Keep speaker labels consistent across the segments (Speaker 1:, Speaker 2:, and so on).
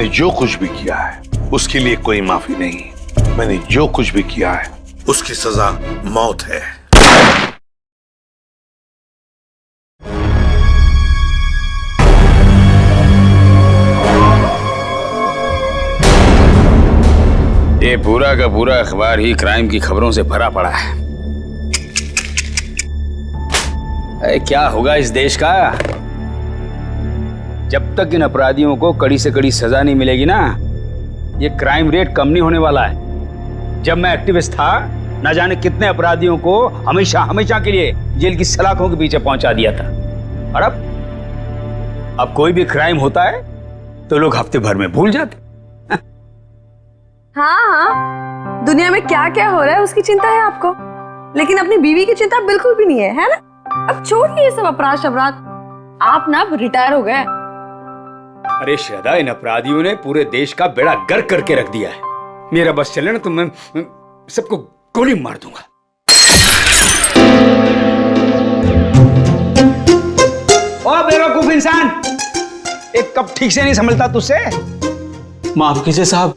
Speaker 1: मैंने जो कुछ भी किया है उसके लिए कोई माफी नहीं। मैंने जो कुछ भी किया है उसकी सजा मौत है।
Speaker 2: ये पूरा का पूरा अखबार ही क्राइम की खबरों से भरा पड़ा है। क्या होगा इस देश का जब तक इन अपराधियों को कड़ी से कड़ी सजा नहीं मिलेगी ना। ये क्राइम रेट कम नहीं होने वाला है। जब मैं एक्टिविस्ट था न जाने कितने अपराधियों को हमेशा हमेशा के लिए जेल की सलाखों के पीछे पहुंचा दिया था। और अब कोई भी क्राइम होता है तो लोग हफ्ते भर में भूल जाते।
Speaker 3: हाँ, दुनिया में क्या क्या हो रहा है उसकी चिंता है आपको, लेकिन अपनी बीवी की चिंता बिल्कुल भी नहीं है ना? अब छोड़िए ये सब अपराध शबराध, आप ना रिटायर हो गए।
Speaker 2: अरे श्रद्धा, इन अपराधियों ने पूरे देश का बेड़ा गर्क करके रख दिया है। मेरा बस चले ना तो मैं सबको गोली मार दूंगा। ओ बेवकूफ इंसान, एक कप ठीक से नहीं संभलता तुझसे?
Speaker 4: माफ कीजिए साहब,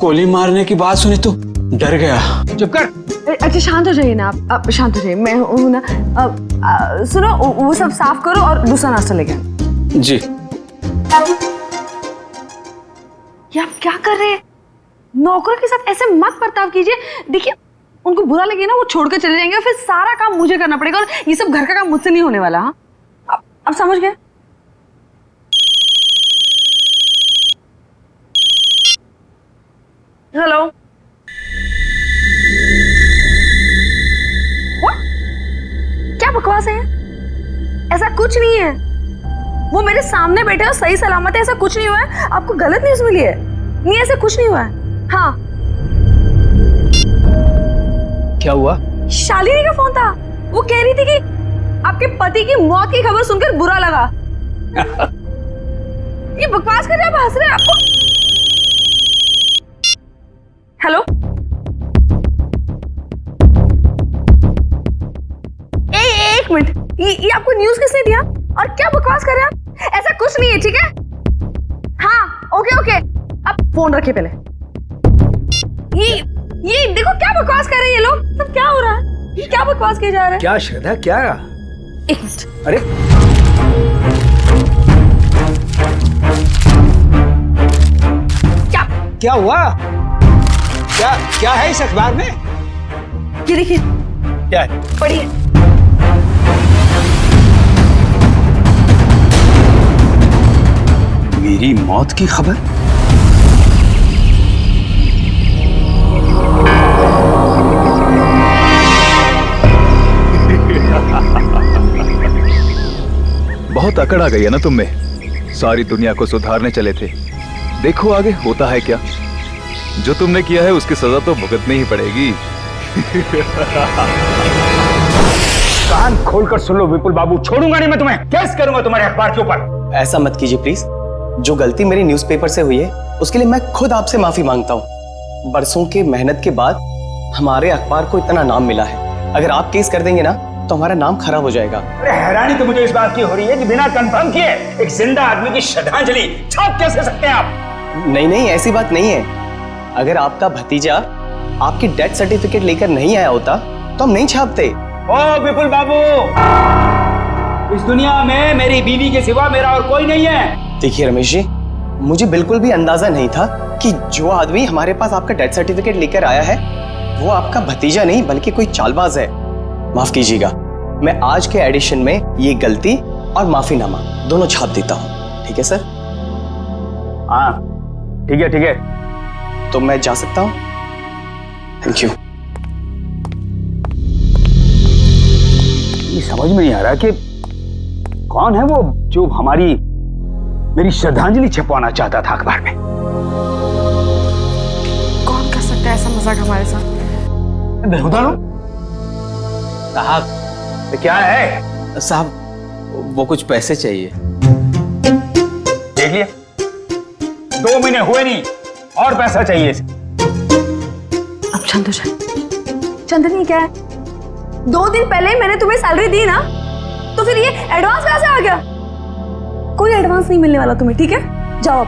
Speaker 4: गोली मारने की बात सुनी तो डर गया।
Speaker 2: चुप कर।
Speaker 3: अच्छा शांत हो जाइए ना आप शांत हो जाइए। मैं हूं ना। सुनो, वो सब साफ करो और दूसरा नाश्ता लेके आओ।
Speaker 4: जी।
Speaker 3: ये आप क्या कर रहे हैं? नौकरों के साथ ऐसे मत बर्ताव कीजिए। देखिए, उनको बुरा लगे ना वो छोड़कर चले जाएंगे, फिर सारा काम मुझे करना पड़ेगा और ये सब घर का काम मुझसे नहीं होने वाला। हाँ, आप समझ गए? हेलो, क्या बकवास है? ऐसा कुछ नहीं है। वो मेरे सामने बैठे और सही सलामत है, ऐसा कुछ नहीं हुआ है। आपको गलत न्यूज़ मिली है। नहीं, ऐसा कुछ नहीं हुआ है। हाँ,
Speaker 2: क्या हुआ?
Speaker 3: शालिनी का फोन था। वो कह रही थी कि आपके पति की मौत की खबर सुनकर बुरा लगा। ये बकवास कर रहे हैं, आप हंस रहे हैं। आपको हेलो, एक मिनट, ये आपको न्यूज़ किसने दिया और क्या बकवास कर रहे हैं आप? ऐसा कुछ नहीं है, ठीक है? हाँ, ओके ओके, आप फोन रखिए पहले। ये देखो क्या बकवास कर रहे हैं ये लोग। सब क्या हो रहा है? ये क्या बकवास किए जा रहा है?
Speaker 2: क्या श्रद्धा, क्या?
Speaker 3: एक मिनट।
Speaker 2: अरे क्या हुआ? क्या है इस अखबार में?
Speaker 3: ये देखिए,
Speaker 2: क्या है?
Speaker 3: पढ़िए।
Speaker 2: मेरी मौत की खबर?
Speaker 5: बहुत अकड़ आ गई है ना तुम में। सारी दुनिया को सुधारने चले थे, देखो आगे होता है क्या। जो तुमने किया है उसकी सजा तो भुगतनी ही पड़ेगी।
Speaker 2: कान खोलकर सुन लो विपुल बाबू, छोड़ूंगा नहीं मैं तुम्हें। केस करूंगा तुम्हारे अखबार के ऊपर।
Speaker 6: ऐसा मत कीजिए प्लीज। जो गलती मेरी न्यूज़पेपर से हुई है उसके लिए मैं खुद आपसे माफी मांगता हूँ। बरसों के मेहनत के बाद हमारे अखबार को इतना नाम मिला है। अगर आप केस कर देंगे ना तो हमारा नाम खराब हो जाएगा।
Speaker 2: अरे हैरानी तो मुझे इस बात की हो रही है कि बिना कंफर्म किए एक जिंदा आदमी की श्रद्धांजलि छाप कैसे सकते हैं आप?
Speaker 6: नहीं, ऐसी बात नहीं है। अगर आपका भतीजा आपकी डेथ सर्टिफिकेट लेकर नहीं आया होता तो हम नहीं छापते।
Speaker 2: ओ विपुल बाबू, इस दुनिया में मेरी बीवी के सिवा मेरा और कोई नहीं है।
Speaker 6: देखिए रमेश जी, मुझे बिल्कुल भी अंदाजा नहीं था कि जो आदमी हमारे पास आपका डेथ सर्टिफिकेट लेकर आया है वो आपका भतीजा नहीं बल्कि कोई चालबाज है। माफ कीजिएगा, मैं आज के एडिशन में ये गलती और माफीनामा दोनों छाप देता हूँ। ठीक है सर?
Speaker 2: हाँ ठीक है।
Speaker 6: तो मैं जा सकता हूँ? Thank you.
Speaker 2: ये समझ में नहीं आ रहा कि कौन है वो जो मेरी श्रद्धांजलि छपवाना चाहता था अखबार में।
Speaker 3: कौन कर सकता है ऐसा मजाक हमारे साथ?
Speaker 2: बेहुदा लोग। साहब क्या है?
Speaker 4: साहब वो कुछ पैसे चाहिए।
Speaker 2: देख लिया, 2 महीने हुए नहीं और पैसा चाहिए इसे।
Speaker 3: अब शांत हो जाए। चंदनी क्या है? 2 दिन पहले ही मैंने तुम्हें सैलरी दी ना, तो फिर ये एडवांस कहां से आ गया? कोई एडवांस नहीं मिलने वाला तुम्हें, ठीक है? जाओ अब।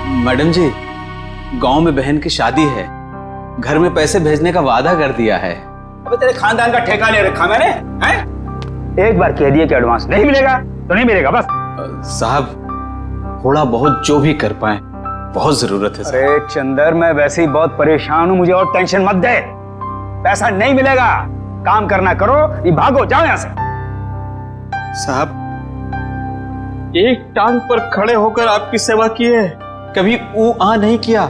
Speaker 4: मैडम जी, गांव में बहन की शादी है, घर में पैसे भेजने का वादा कर दिया है।
Speaker 2: अबे तेरे खानदान का ठेका ले रखा मैंने, हैं? एक बार कह दिया कि एडवांस नहीं मिलेगा तो नहीं मिलेगा बस।
Speaker 4: साहब, थोड़ा बहुत जो भी कर पाए, बहुत जरूरत है साहब।
Speaker 2: अरे चंदर, मैं वैसे ही बहुत परेशान हूँ, मुझे और टेंशन मत दे। पैसा नहीं मिलेगा, काम करना करो, ये भागो, जाओ यहाँ से।
Speaker 6: साहब, एक टांग पर खड़े होकर आपकी सेवा की है,
Speaker 4: कभी ऊ आ नहीं किया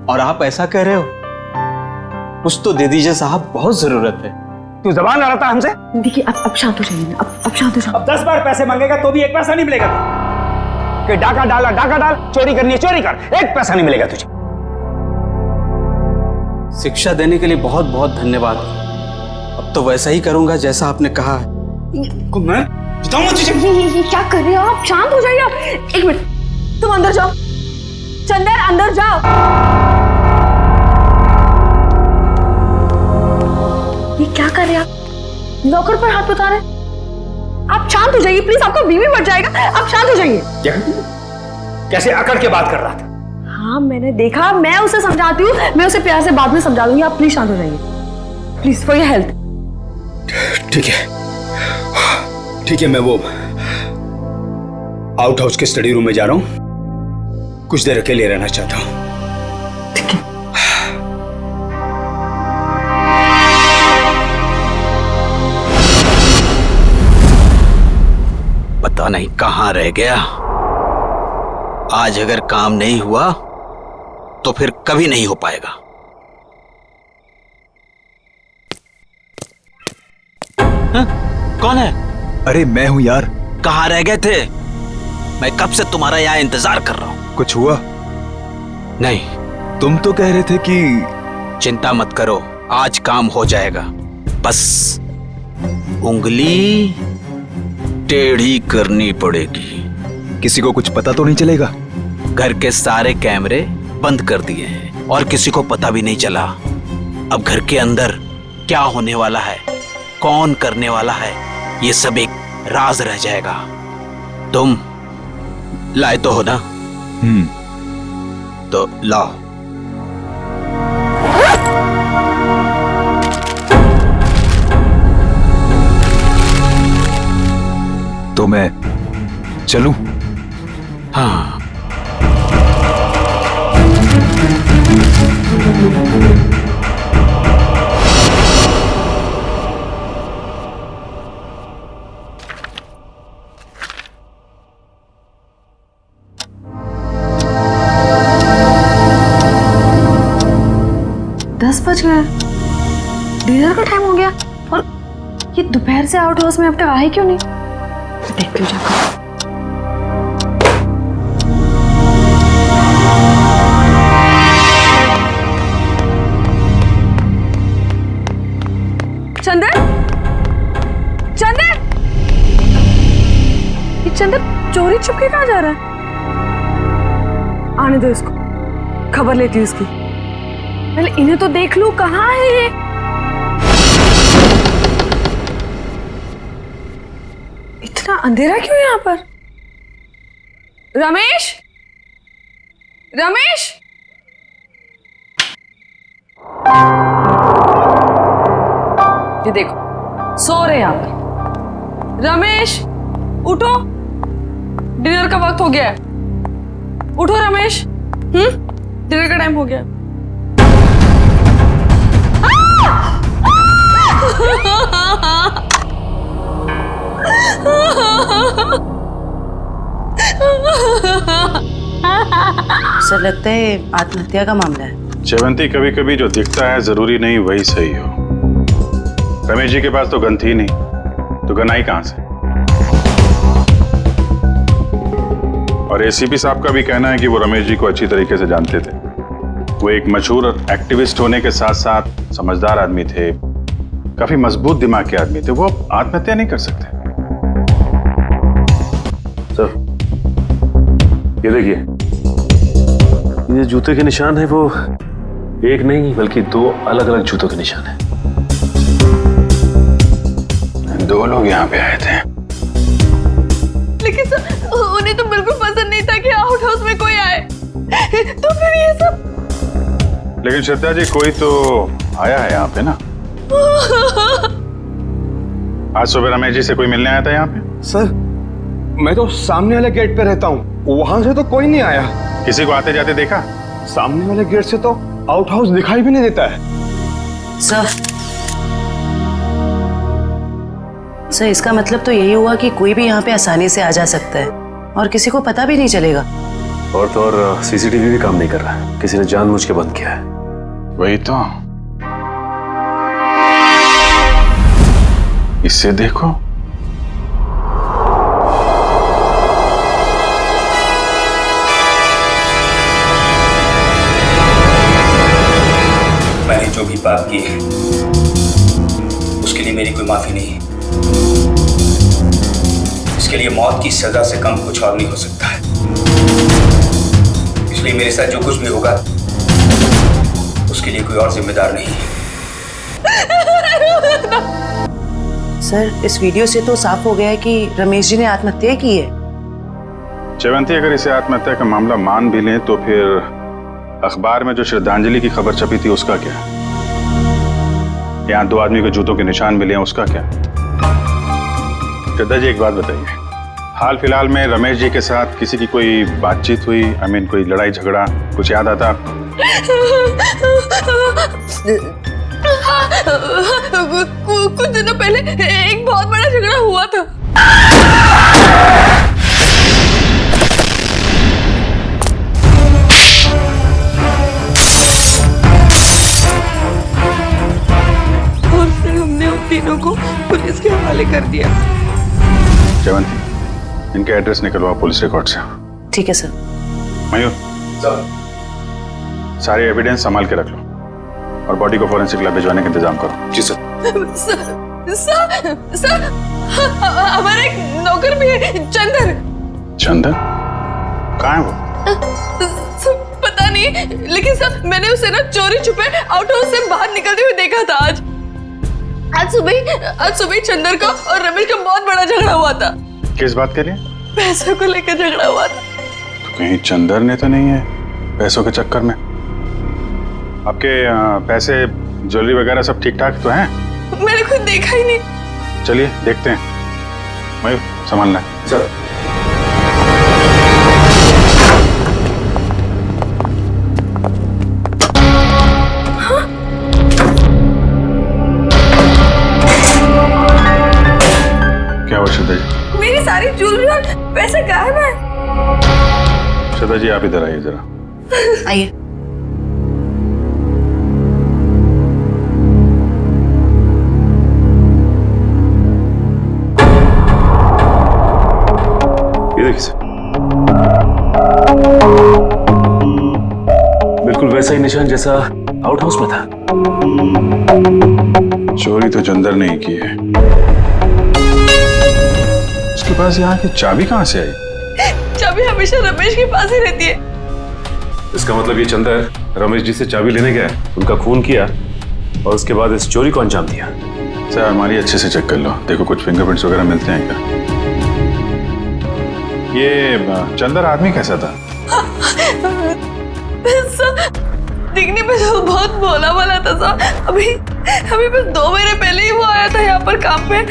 Speaker 4: और आप ऐसा कह रहे हो? कुछ तो दे दीजिए साहब, बहुत जरूरत है।
Speaker 2: तू जबान लड़ाता हमसे?
Speaker 3: देखिए अब शांत हो जाइए ना, अब शांत हो जाइए।
Speaker 2: अब 10 बार पैसे मांगेगा तो भी एक पैसा नहीं मिलेगा कि डाका डाल, चोरी करनी है चोरी कर, एक पैसा नहीं मिलेगा तुझे।
Speaker 4: शिक्षा देने के लिए बहुत बहुत धन्यवाद। अब तो वैसा ही करूंगा जैसा आपने कहा है।
Speaker 2: मैं बताऊंगा तुझे।
Speaker 3: ये क्या कर रहे हो आप? शांत हो जाइए आप। एक मिनट, तुम अंदर जाओ। चंदर, अंदर जाओ। ये क्या कर रहे हैं आप? नौकर पर हाथ बता रहे हैं? आप शांत हो जाइए प्लीज, आपका बीवी मर जाएगा। आप शांत हो जाइए।
Speaker 2: कैसे अकड़ के बात कर रहा था?
Speaker 3: हाँ मैंने देखा, मैं उसे समझाती हूँ, मैं उसे प्यार से बाद में समझा दूंगी। आप प्लीज शांत हो जाइए, प्लीज, फॉर योर हेल्थ।
Speaker 2: ठीक है, मैं वो आउट हाउस के स्टडी रूम में जा रहा हूं, कुछ देर अकेले रहना चाहता हूं।
Speaker 3: ठीक है।
Speaker 7: पता नहीं कहां रह गया। आज अगर काम नहीं हुआ तो फिर कभी नहीं हो पाएगा।
Speaker 4: कौन है?
Speaker 5: अरे मैं हूं यार।
Speaker 7: कहां रह गए थे? मैं कब से तुम्हारा यहां इंतजार कर रहा हूं।
Speaker 5: कुछ हुआ?
Speaker 7: नहीं,
Speaker 5: तुम तो कह रहे थे कि
Speaker 7: चिंता मत करो, आज काम हो जाएगा। बस उंगली टेढ़ी करनी पड़ेगी।
Speaker 5: किसी को कुछ पता तो नहीं चलेगा?
Speaker 7: घर के सारे कैमरे बंद कर दिए हैं और किसी को पता भी नहीं चला। अब घर के अंदर क्या होने वाला है, कौन करने वाला है, ये सब एक राज रह जाएगा। तुम लाए तो हो ना? तो लाओ।
Speaker 5: तो मैं चलूं?
Speaker 7: हाँ।
Speaker 3: बज गए, डिनर का टाइम हो गया और ये दोपहर से आउट हाउस में अब तक आए क्यों नहीं? देखती हूँ जाकर। चंदर, चंदर, ये चंदर चोरी छुपके कहाँ जा रहा है? आने दो इसको, खबर लेती हूँ इसकी। पहले इन्हें तो देख लूं, कहाँ है ये? इतना अंधेरा क्यों यहाँ पर? रमेश, रमेश, ये देखो सो रहे यहाँ पर। रमेश उठो, डिनर का वक्त हो गया है। उठो रमेश, डिनर का टाइम हो गया।
Speaker 8: सर लगता है आत्महत्या का मामला है।
Speaker 9: जयवंती, कभी कभी जो दिखता है जरूरी नहीं वही सही हो। रमेश जी के पास तो गन थी नहीं, तो गन आई कहां से? और एसीपी साहब का भी कहना है कि वो रमेश जी को अच्छी तरीके से जानते थे। वो एक मशहूर एक्टिविस्ट होने के साथ साथ समझदार आदमी थे, काफी मजबूत दिमाग के आदमी थे। वो आत्महत्या नहीं कर सकते।
Speaker 10: सर, ये देखिए, ये जूते के निशान है, वो एक नहीं बल्कि दो अलग अलग जूतों के निशान है।
Speaker 9: दो लोग यहाँ पे आए थे।
Speaker 3: लेकिन सर, उन्हें तो बिल्कुल पसंद नहीं था कि आउट हाउस में कोई आए। तो फिर ये सब।
Speaker 9: लेकिन श्रद्धा जी कोई तो आया है यहाँ पे ना? आज सुबह रमेश जी से कोई मिलने आया था यहाँ पे?
Speaker 6: सर मैं तो सामने वाले गेट पे रहता हूँ, वहां से तो कोई नहीं आया।
Speaker 9: किसी को आते जाते देखा?
Speaker 6: सामने वाले गेट से तो आउट हाउस दिखाई भी नहीं देता है।
Speaker 8: सर इसका मतलब तो यही हुआ कि कोई भी यहाँ पे आसानी से आ जा सकता है और किसी को पता भी नहीं चलेगा।
Speaker 10: और तो और सीसीटीवी भी काम नहीं कर रहा, किसी ने जानबूझ के बंद किया है।
Speaker 9: वही तो, इससे देखो।
Speaker 2: मैंने जो भी पाप किए उसके लिए मेरी कोई माफी नहीं है। इसके लिए मौत की सजा से कम कुछ और नहीं हो सकता है। इसलिए मेरे साथ जो कुछ भी होगा उसके लिए कोई और जिम्मेदार नहीं है।
Speaker 8: सर इस वीडियो से तो साफ हो गया है कि रमेश जी ने आत्महत्या की है।
Speaker 9: जयवंती, अगर इसे आत्महत्या का मामला मान भी लें तो फिर अखबार में जो श्रद्धांजलि की खबर छपी थी उसका क्या? यहाँ 2 आदमी के जूतों के निशान मिले हैं, उसका क्या? श्रद्धा जी एक बात बताइए, हाल फिलहाल में रमेश जी के साथ किसी की कोई बातचीत हुई? कोई लड़ाई झगड़ा कुछ याद आता आपको?
Speaker 3: कुछ दिनों पहले एक बहुत बड़ा झगड़ा हुआ था। और फिर हमने उन तीनों को पुलिस के हवाले कर दिया।
Speaker 9: जयवंती, इनके एड्रेस निकलवा पुलिस रिकॉर्ड से।
Speaker 8: ठीक है सर।
Speaker 9: मयूर, सारे एविडेंस संभाल के रख लो और बॉडी को फॉरेंसिक लैब भिजवाने का इंतजाम करो।
Speaker 10: जी सर।
Speaker 3: सर हमारा एक नौकर भी है, चंदर।
Speaker 9: चंदर? कहाँ है वो?
Speaker 3: पता नहीं, लेकिन सर मैंने उसे ना चोरी छुपे आउट हाउस से बाहर निकलते हुए देखा था। आज सुबह चंदर का और रमेश का बहुत बड़ा झगड़ा हुआ था।
Speaker 9: किस बात के लिए?
Speaker 3: पैसों को लेकर झगड़ा हुआ था।
Speaker 9: तो कहीं चंदर ने तो नहीं है पैसों के चक्कर में? आपके पैसे ज्वेलरी वगैरह सब ठीक ठाक तो हैं?
Speaker 3: मैंने खुद देखा ही नहीं।
Speaker 9: चलिए देखते हैं। मयूर संभालना है।
Speaker 10: सर।
Speaker 9: क्या हुआ श्रद्धा जी?
Speaker 3: मेरी सारी ज्वेलरी और पैसे गायब है।
Speaker 9: श्रद्धा जी आप इधर आइए जरा।
Speaker 8: आइए।
Speaker 10: ये देखिए सर, बिल्कुल वैसा ही निशान जैसा आउट हाउस में था।
Speaker 9: चोरी तो चंदर ने ही की है। उसके पास यहाँ की चाबी कहाँ से आई?
Speaker 3: चाबी हमेशा रमेश के पास ही रहती है।
Speaker 10: इसका मतलब ये चंदर रमेश जी से चाबी लेने गया, उनका खून किया और उसके बाद इस चोरी को अंजाम दिया।
Speaker 9: सर अलमारी अच्छे से चेक कर लो, देखो कुछ फिंगरप्रिंट्स वगैरह मिलते हैं क्या? ये चंदर आदमी कैसा था?
Speaker 3: दिखने में तो बहुत भोला भाला था सर। अभी बस 2 महीने पहले ही वो आया था यहाँ पर काम पे।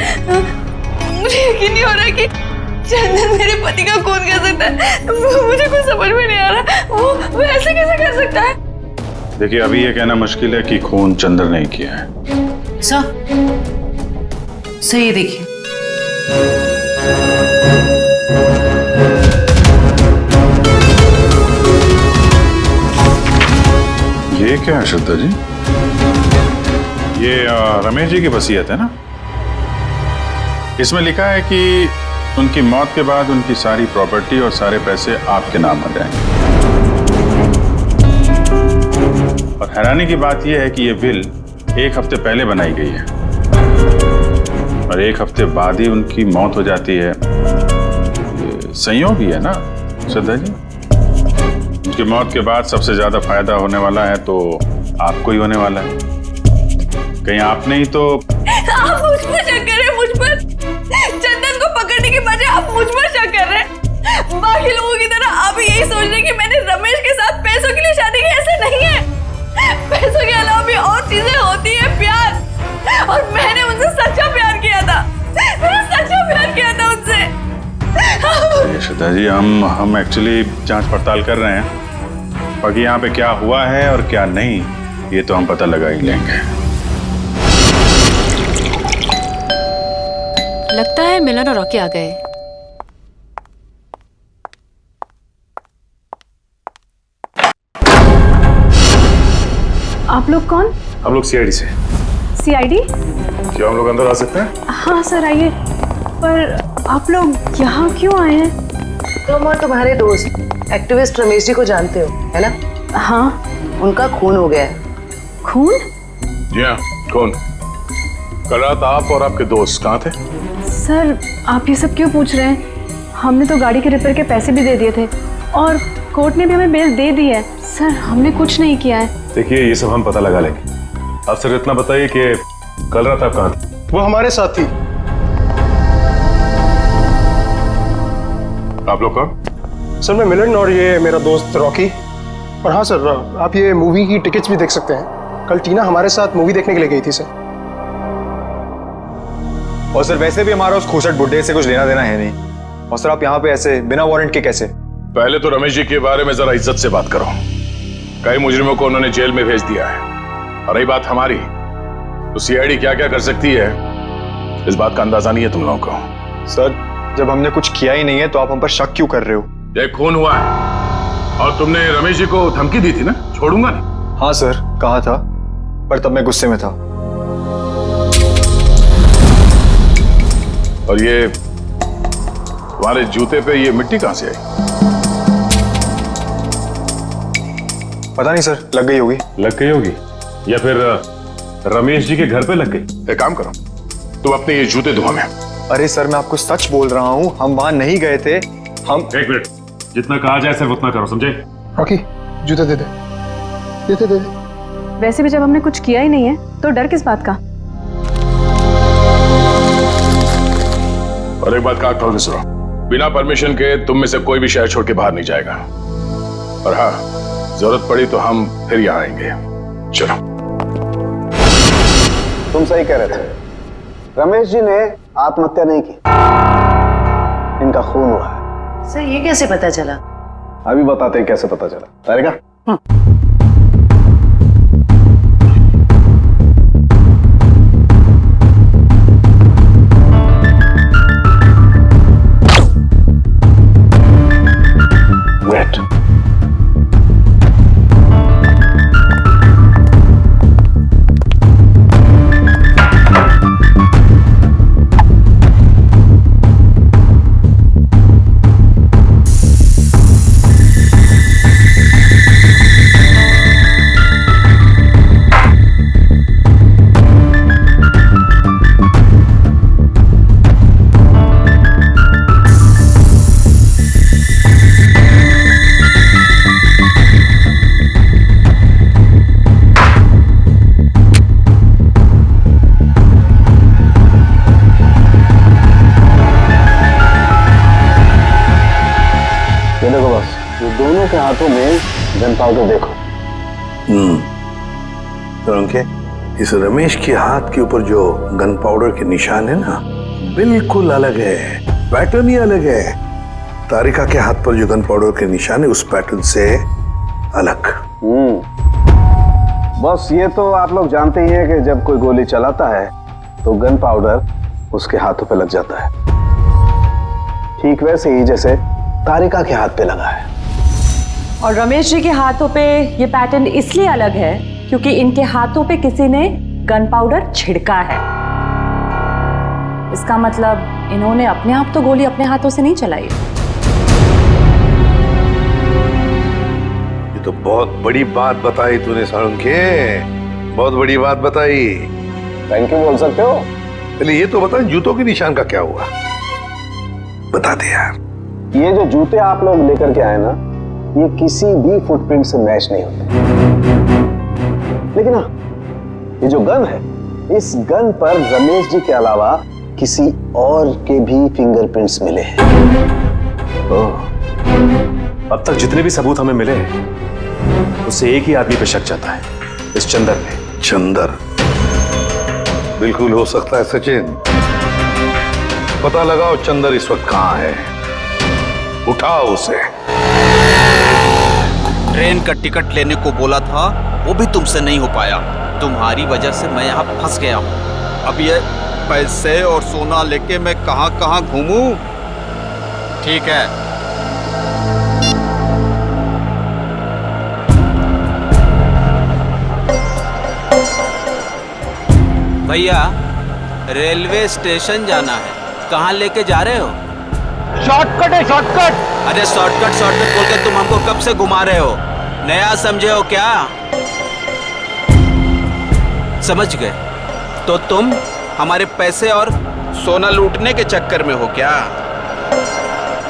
Speaker 3: मुझे यकीन नहीं हो रहा कि चंदर मेरे पति का खून कर सकता है। मुझे कुछ समझ में नहीं आ रहा, वो ऐसे कैसे कर सकता है?
Speaker 9: देखिए अभी ये कहना मुश्किल है कि खून चंदर ने किया है।
Speaker 8: सर ये देखिए।
Speaker 9: ये क्या है श्रद्धा जी? ये रमेश जी की वसीयत है ना? इसमें लिखा है कि उनकी मौत के बाद उनकी सारी प्रॉपर्टी और सारे पैसे आपके नाम आ जाएंगे। और हैरानी की बात यह है कि यह विल 1 हफ्ते पहले बनाई गई है और 1 हफ्ते बाद ही उनकी मौत हो जाती है। ये संयोग ही है ना श्रद्धा जी? उनकी मौत के बाद सबसे ज्यादा फायदा होने वाला है तो आपको ही होने वाला है। कहीं आपने ही तो
Speaker 3: आप मुझ पर शक कर रहे हैं, मुझ पर। चंदन को पकड़ने के बजाय आप मुझ पर शक कर रहे हैं। बाकी लोगों की तरह आप यही सोच रहे हैं कि मैंने रमेश के साथ पैसों
Speaker 9: अच्छा जी, हम एक्चुअली जांच पड़ताल कर रहे हैं। बाकी यहाँ पे क्या हुआ है और क्या नहीं, ये तो हम पता लगा ही लेंगे।
Speaker 11: लगता है मिलन और रॉकी आ गए।
Speaker 3: आप लोग कौन?
Speaker 9: हम लोग सीआईडी से।
Speaker 3: सीआईडी?
Speaker 9: क्या हम लोग अंदर आ सकते हैं?
Speaker 3: हाँ सर आइए। पर आप लोग यहाँ क्यों आए हैं?
Speaker 8: तुम और तुम्हारे दोस्त एक्टिविस्ट रमेश जी को जानते हो, है ना?
Speaker 3: हाँ।
Speaker 8: उनका खून हो गया है।
Speaker 3: खून?
Speaker 1: जी हाँ, कौन? कल रात आप और आपके दोस्त कहाँ थे?
Speaker 3: सर आप ये सब क्यों पूछ रहे हैं? हमने तो गाड़ी के रिपेयर के पैसे भी दे दिए थे और कोर्ट ने भी हमें बेल दे दी है। सर हमने कुछ नहीं किया है।
Speaker 10: देखिए, ये सब हम पता लगा लेंगे। आप सिर्फ इतना बताइए कि कल रात आप कहाँ थे?
Speaker 6: वो हमारे साथ थी।
Speaker 9: आप लोग कौन?
Speaker 12: सर मैं मिलन और ये मेरा दोस्त रॉकी। और हाँ सर, आप ये मूवी की टिकट्स भी देख सकते हैं। कल टीना हमारे साथ मूवी देखने के लिए गई थी सर।
Speaker 4: और सर वैसे भी हमारा उस खोसट बुड्ढे से कुछ लेना देना है नहीं। और सर आप यहाँ पे ऐसे बिना वारंट के कैसे?
Speaker 1: पहले तो रमेश जी के बारे में जरा इज्जत से बात करो। कई मुजरिमों को उन्होंने जेल में भेज दिया है। और रही बात हमारी, तो सीआईडी क्या क्या कर सकती है, इस बात का अंदाजा नहीं है तुम लोगों को।
Speaker 4: सर जब हमने कुछ किया ही नहीं है तो आप हम पर शक क्यों कर रहे हो?
Speaker 1: ये खून हुआ है और तुमने रमेश जी को धमकी दी थी ना, छोड़ूंगा नहीं।
Speaker 4: हाँ सर कहा था, पर तब मैं गुस्से में था।
Speaker 1: और ये तुम्हारे जूते पे ये मिट्टी कहां से आई?
Speaker 4: पता नहीं सर, लग गई होगी।
Speaker 10: लग गई होगी या फिर रमेश जी के घर पे लग गई।
Speaker 1: एक काम करो, तुम अपने ये जूते धो में।
Speaker 4: अरे सर मैं आपको सच बोल रहा हूँ, हम वहां नहीं गए थे। हम
Speaker 10: एक मिनट, जितना कहा जाए सिर्फ उतना करो, समझे?
Speaker 12: रॉकी जूते दे दे। दे।
Speaker 3: वैसे भी जब हमने कुछ किया ही नहीं है तो डर किस बात का?
Speaker 1: और एक बात कान खोल के सुनो, बिना परमिशन के तुम में से कोई भी शहर छोड़ के बाहर नहीं जाएगा। और हाँ, जरूरत पड़ी तो हम फिर यहाँ आएंगे। चलो।
Speaker 13: तुम सही कह रहे थे, रमेश जी ने आत्महत्या नहीं की, इनका खून हुआ है।
Speaker 8: सर ये कैसे पता चला?
Speaker 13: अभी बताते हैं कैसे पता चला। तारिका? वेट। दोनों के हाथों में गन पाउडर देखो।
Speaker 1: तो इस रमेश के हाथ के ऊपर जो गन पाउडर के निशान है ना, बिल्कुल अलग है, पैटर्न ही अलग है। तारिका के हाथ पर जो गन पाउडर के निशान है उस पैटर्न से अलग।
Speaker 13: बस ये तो आप लोग जानते ही हैं कि जब कोई गोली चलाता है तो गन पाउडर उसके हाथों पे लग जाता है, ठीक वैसे ही जैसे तारिका के हाथ पे लगा है।
Speaker 14: और रमेश जी के हाथों पे ये पैटर्न इसलिए अलग है क्योंकि इनके हाथों पे किसी ने गन पाउडर छिड़का है। इसका मतलब इन्होंने अपने आप तो गोली अपने हाथों से नहीं चलाई।
Speaker 1: ये तो बहुत बड़ी बात बताई तूने साळुंखे, बहुत बड़ी बात बताई।
Speaker 13: थैंक यू बोल सकते हो।
Speaker 1: पहले ये तो बता, जूतों के निशान का क्या हुआ? बता दे यार।
Speaker 13: ये जो जूते आप लोग लेकर के आए ना, ये किसी भी फुटप्रिंट से मैच नहीं होते। लेकिन हाँ, ये जो गन है, इस गन पर रमेश जी के अलावा किसी और के भी फिंगरप्रिंट्स मिले हैं।
Speaker 10: अब तक जितने भी सबूत हमें मिले हैं उससे एक ही आदमी पे शक जाता है, इस चंदर पे।
Speaker 1: चंदर बिल्कुल हो सकता है सचिन। पता लगाओ चंदर इस वक्त कहां है। उठाओ उसे।
Speaker 7: ट्रेन का टिकट लेने को बोला था, वो भी तुमसे नहीं हो पाया। तुम्हारी वजह से मैं यहाँ फंस गया हूँ। अब ये पैसे और सोना लेके मैं कहाँ कहाँ घूमूं? ठीक है, भैया रेलवे स्टेशन जाना है। कहाँ लेके जा रहे हो?
Speaker 1: शॉर्टकट है, शॉर्टकट।
Speaker 7: अरे शॉर्टकट शॉर्टकट बोल के तुम हमको कब से घुमा रहे हो? नया समझे हो क्या? समझ गए? तो तुम हमारे पैसे और सोना लूटने के चक्कर में हो क्या?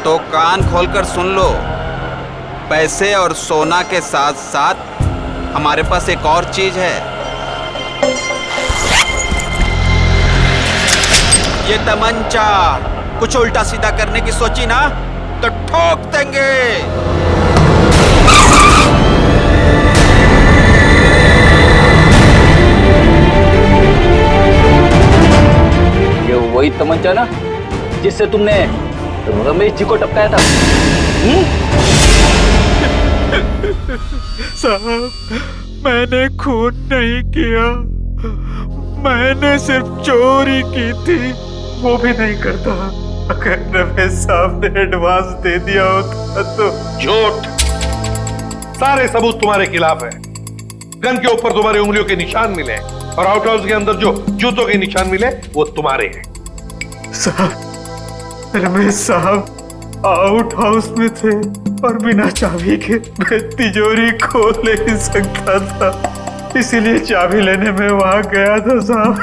Speaker 7: तो कान खोलकर सुन लो, पैसे और सोना के साथ साथ हमारे पास एक और चीज है। ये तमंचा। कुछ उल्टा सीधा करने की सोची ना तो ठोक देंगे।
Speaker 2: ये वही तमंचा ना जिससे तुमने रमेश जी को टपकाया था?
Speaker 5: साहब, मैंने खून नहीं किया, मैंने सिर्फ चोरी की थी। वो भी नहीं करता। अगर रमेश साहब ने एडवांस दे दिया होता तो।
Speaker 1: झूठ। सारे सबूत तुम्हारे खिलाफ है। गन के ऊपर तुम्हारी उंगलियों के निशान मिले और आउट हाउस के अंदर जो जूतों के निशान मिले वो तुम्हारे हैं।
Speaker 5: साहब, रमेश साहब आउट हाउस में थे और बिना चाबी के मैं तिजोरी खोल नहीं सकता था, इसीलिए चाबी लेने में वहां गया था साहब।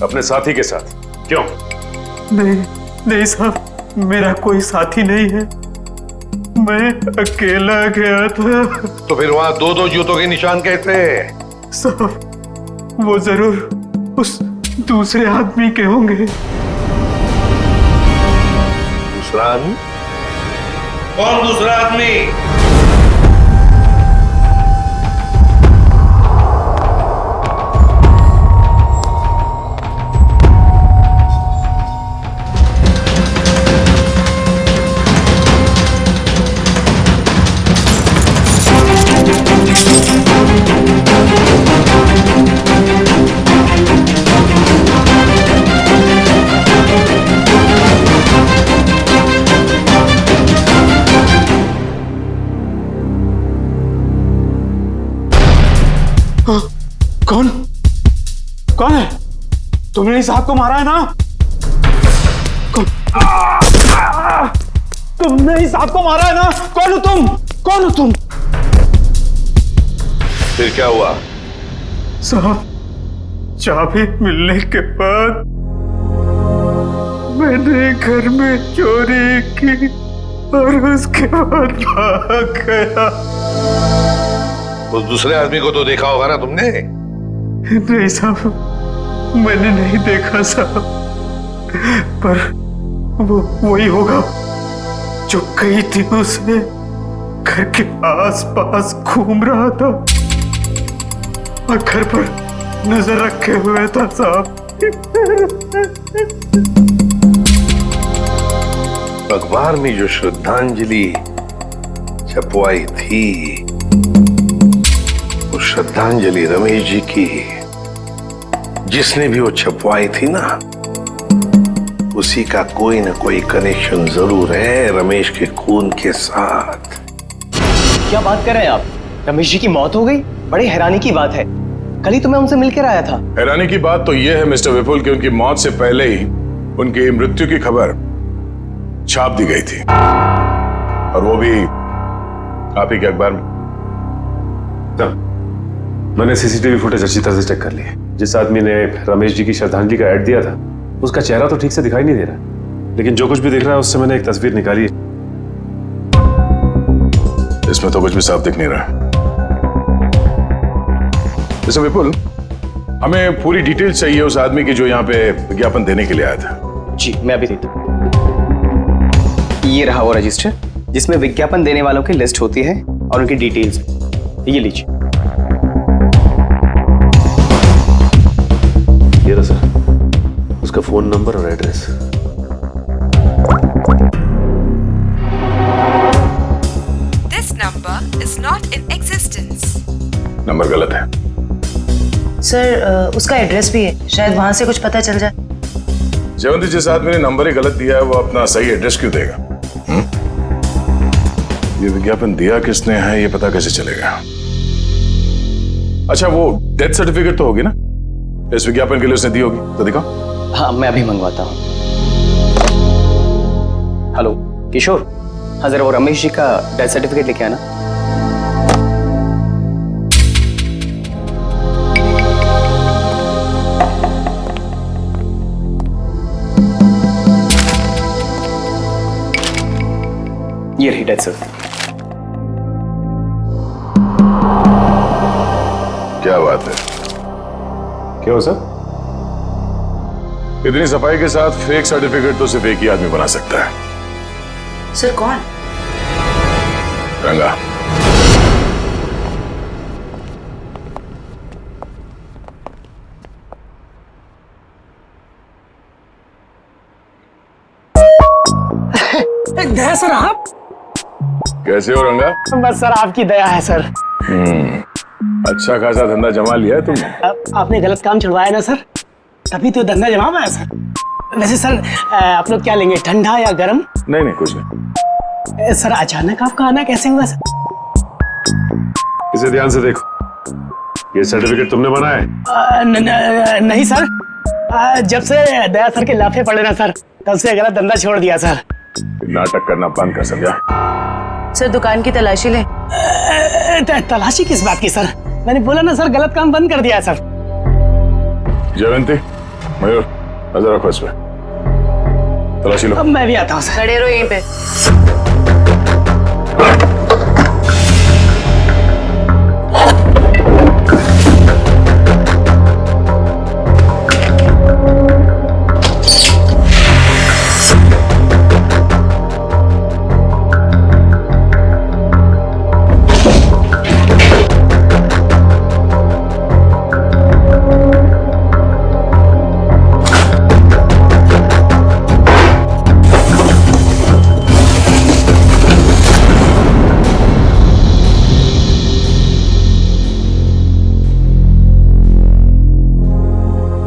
Speaker 10: अपने साथी के साथ? क्यों?
Speaker 5: नहीं साहब, मेरा कोई साथी नहीं है, मैं अकेला गया था।
Speaker 1: तो फिर वहां दो दो जूतों के निशान कैसे?
Speaker 5: साहब, वो जरूर उस दूसरे आदमी के होंगे।
Speaker 1: दूसरा आदमी? कौन दूसरा आदमी?
Speaker 4: कौन? कौन है? तुमने इस साहब को मारा है ना? कौन? तुमने इस साहब को मारा है ना? कौन हो तुम? कौन हो तुम?
Speaker 1: फिर क्या हुआ?
Speaker 5: साहब, चाबी मिलने के बाद मैंने घर में चोरी की और उसके बाद भाग गया।
Speaker 1: उस दूसरे आदमी को तो देखा होगा ना तुमने?
Speaker 5: नहीं साहब, मैंने नहीं देखा साहब, पर वो वही होगा जो कही थी उसे घर के आस पास घूम रहा था और घर पर नजर रखे हुए था साहब।
Speaker 1: अखबार में जो श्रद्धांजलि छपवाई थी, वो श्रद्धांजलि रमेश जी की, जिसने भी वो छपवाई थी ना, उसी का कोई ना कोई कनेक्शन जरूर है रमेश के खून के साथ।
Speaker 6: क्या बात कर रहे हैं आप? रमेश जी की मौत हो गई? बड़ी हैरानी की बात है। कल ही तो मैं उनसे मिलकर आया था।
Speaker 9: हैरानी की बात तो यह है मिस्टर विपुल कि उनकी मौत से पहले ही उनकी मृत्यु की खबर छाप दी गई थी, और वो भी आप ही के अखबार में।
Speaker 10: मैंने सीसीटीवी फुटेज अच्छी तरह से चेक कर ली है। जिस आदमी ने रमेश जी की श्रद्धांजलि का ऐड दिया था, उसका चेहरा तो ठीक से दिखाई नहीं दे रहा, लेकिन जो कुछ भी दिख रहा है उससे मैंने एक तस्वीर निकाली है।
Speaker 9: इसमें तो कुछ भी साफ दिख नहीं रहा। मिस्टर विपुल, हमें पूरी डिटेल चाहिए उस आदमी की जो यहाँ पे विज्ञापन देने के लिए आया था।
Speaker 6: जी, मैं अभी देता हूँ। ये रहा वो रजिस्टर जिसमें विज्ञापन देने वालों की लिस्ट होती है और उनकी डिटेल्स। ये लीजिए।
Speaker 10: ये रहा सर, उसका फोन नंबर और एड्रेस।
Speaker 9: नंबर गलत है।
Speaker 8: सर उसका एड्रेस भी है, शायद वहां से कुछ पता चल जाए।
Speaker 9: जयवंती जिस आदमी ने नंबर ही गलत दिया है वो अपना सही एड्रेस क्यों देगा? ये विज्ञापन दिया किसने है ये पता कैसे चलेगा? अच्छा वो डेथ सर्टिफिकेट तो होगी ना इस विज्ञापन के लिए उसने दी होगी, तो दिखाओ।
Speaker 6: हाँ मैं अभी मंगवाता हूँ। हेलो किशोर, हाँ जरा वो रमेश जी का डेथ सर्टिफिकेट लेके आना। ये रही डेथ सर्टिफिकेट।
Speaker 9: क्या बात है? क्या हो सर? इतनी सफाई के साथ फेक सर्टिफिकेट तो सिर्फ एक ही आदमी बना सकता है।
Speaker 8: सर कौन?
Speaker 9: रंगा।
Speaker 12: दया सर आप?
Speaker 9: कैसे हो रंगा?
Speaker 12: बस सर आपकी दया है सर।
Speaker 9: अच्छा खासा धंधा जमा लिया है तुमने।
Speaker 12: आपने गलत काम छुड़वाया ना सर, तभी तो धंधा जमा पाया सर। वैसे सर आप लोग क्या लेंगे, ठंडा या गर्म?
Speaker 9: नहीं कुछ नहीं।
Speaker 12: सर अचानक आपका आना कैसे हुआ सर?
Speaker 9: इसे ध्यान से देखो, ये सर्टिफिकेट तुमने बनाया है?
Speaker 12: नहीं सर, जब से दया सर के लाफे पड़े ना सर, तब से गलत धंधा छोड़ दिया सर।
Speaker 9: नाटक करना बंद कर, समझा?
Speaker 8: सर दुकान की तलाशी ले।
Speaker 12: तलाशी किस बात की सर? मैंने बोला ना सर, गलत काम बंद कर दिया सर।
Speaker 9: जयवंती, मयूर, नजर रखो इस पे, तलाशी लो।
Speaker 12: अब मैं भी आता हूँ सर।
Speaker 8: खड़े रहो यहीं पे।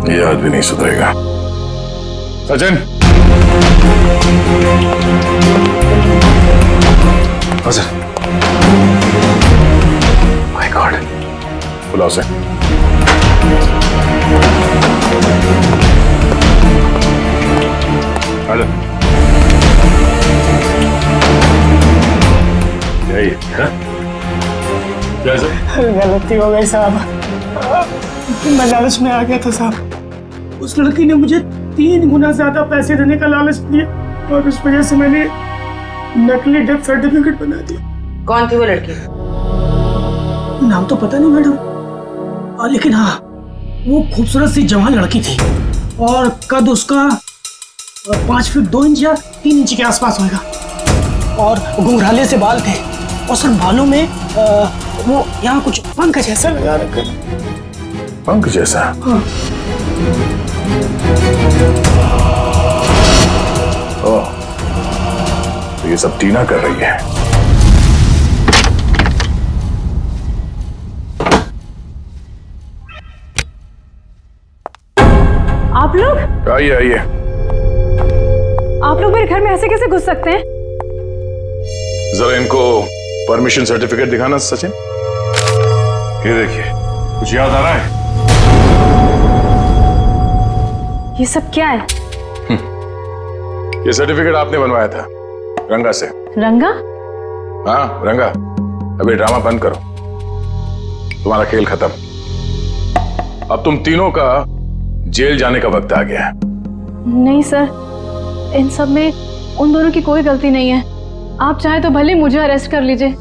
Speaker 9: ये आदमी नहीं सुधरेगा। सचिन, सर। माय गॉड, बुलाओ से। हेलो, यही है?
Speaker 12: गलती हो गई साहब, मैं लालच में आ गया था साहब। उस लड़की ने मुझे 3 गुना ज्यादा पैसे देने का लालच दिया और उस वजह से मैंने नकली डेथ सर्टिफिकेट बना दिया।
Speaker 8: कौन थी वो लड़की?
Speaker 12: नाम तो पता नहीं मैडम, लेकिन हाँ वो खूबसूरत सी जवान लड़की थी और कद उसका 5 फीट 2 इंच या 3 इंच के आसपास होगा और घुंघराले से बाल थे और सर बालों में वो यहाँ कुछ पंख जैसा लगा रखा।
Speaker 9: पंख जैसा?
Speaker 12: हाँ।
Speaker 9: ओह, तो ये सब टीना कर रही है।
Speaker 14: आप लोग?
Speaker 9: आइए आइए।
Speaker 14: आप लोग मेरे घर में ऐसे कैसे घुस सकते हैं?
Speaker 9: जरा इनको परमिशन सर्टिफिकेट दिखाना सचिन। ये देखिए, कुछ याद आ रहा है?
Speaker 14: ये सब क्या है?
Speaker 9: ये सर्टिफिकेट आपने बनवाया था रंगा से।
Speaker 14: रंगा?
Speaker 9: हाँ रंगा, अभी ड्रामा बंद करो, तुम्हारा खेल खत्म। अब तुम तीनों का जेल जाने का वक्त आ गया है।
Speaker 14: नहीं सर, इन सब में उन दोनों की कोई गलती नहीं है। आप चाहे तो भले मुझे अरेस्ट कर लीजिए।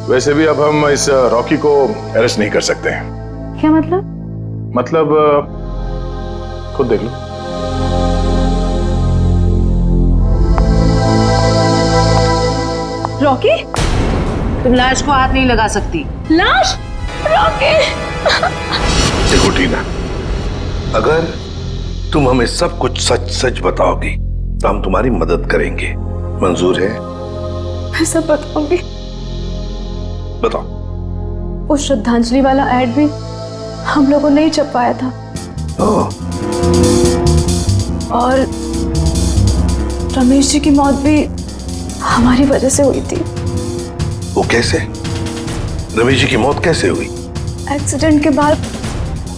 Speaker 9: वैसे भी अब हम इस रॉकी को अरेस्ट नहीं कर सकते हैं।
Speaker 14: क्या मतलब?
Speaker 9: मतलब खुद देख लो।
Speaker 14: रॉकी?
Speaker 8: तुम लाश को हाथ नहीं लगा सकती।
Speaker 14: लाश? रॉकी?
Speaker 1: देखो टीना, अगर तुम हमें सब कुछ सच सच बताओगी तो हम तुम्हारी मदद करेंगे। मंजूर है?
Speaker 14: मैं सब बताऊंगी।
Speaker 1: बताओ।
Speaker 11: वो श्रद्धांजलि वाला ऐड भी हम लोगों ने ही छपवाया था। और रमेश जी की मौत भी हमारी वजह से हुई थी।
Speaker 1: वो कैसे? रमेश जी की मौत कैसे हुई?
Speaker 11: एक्सीडेंट के बाद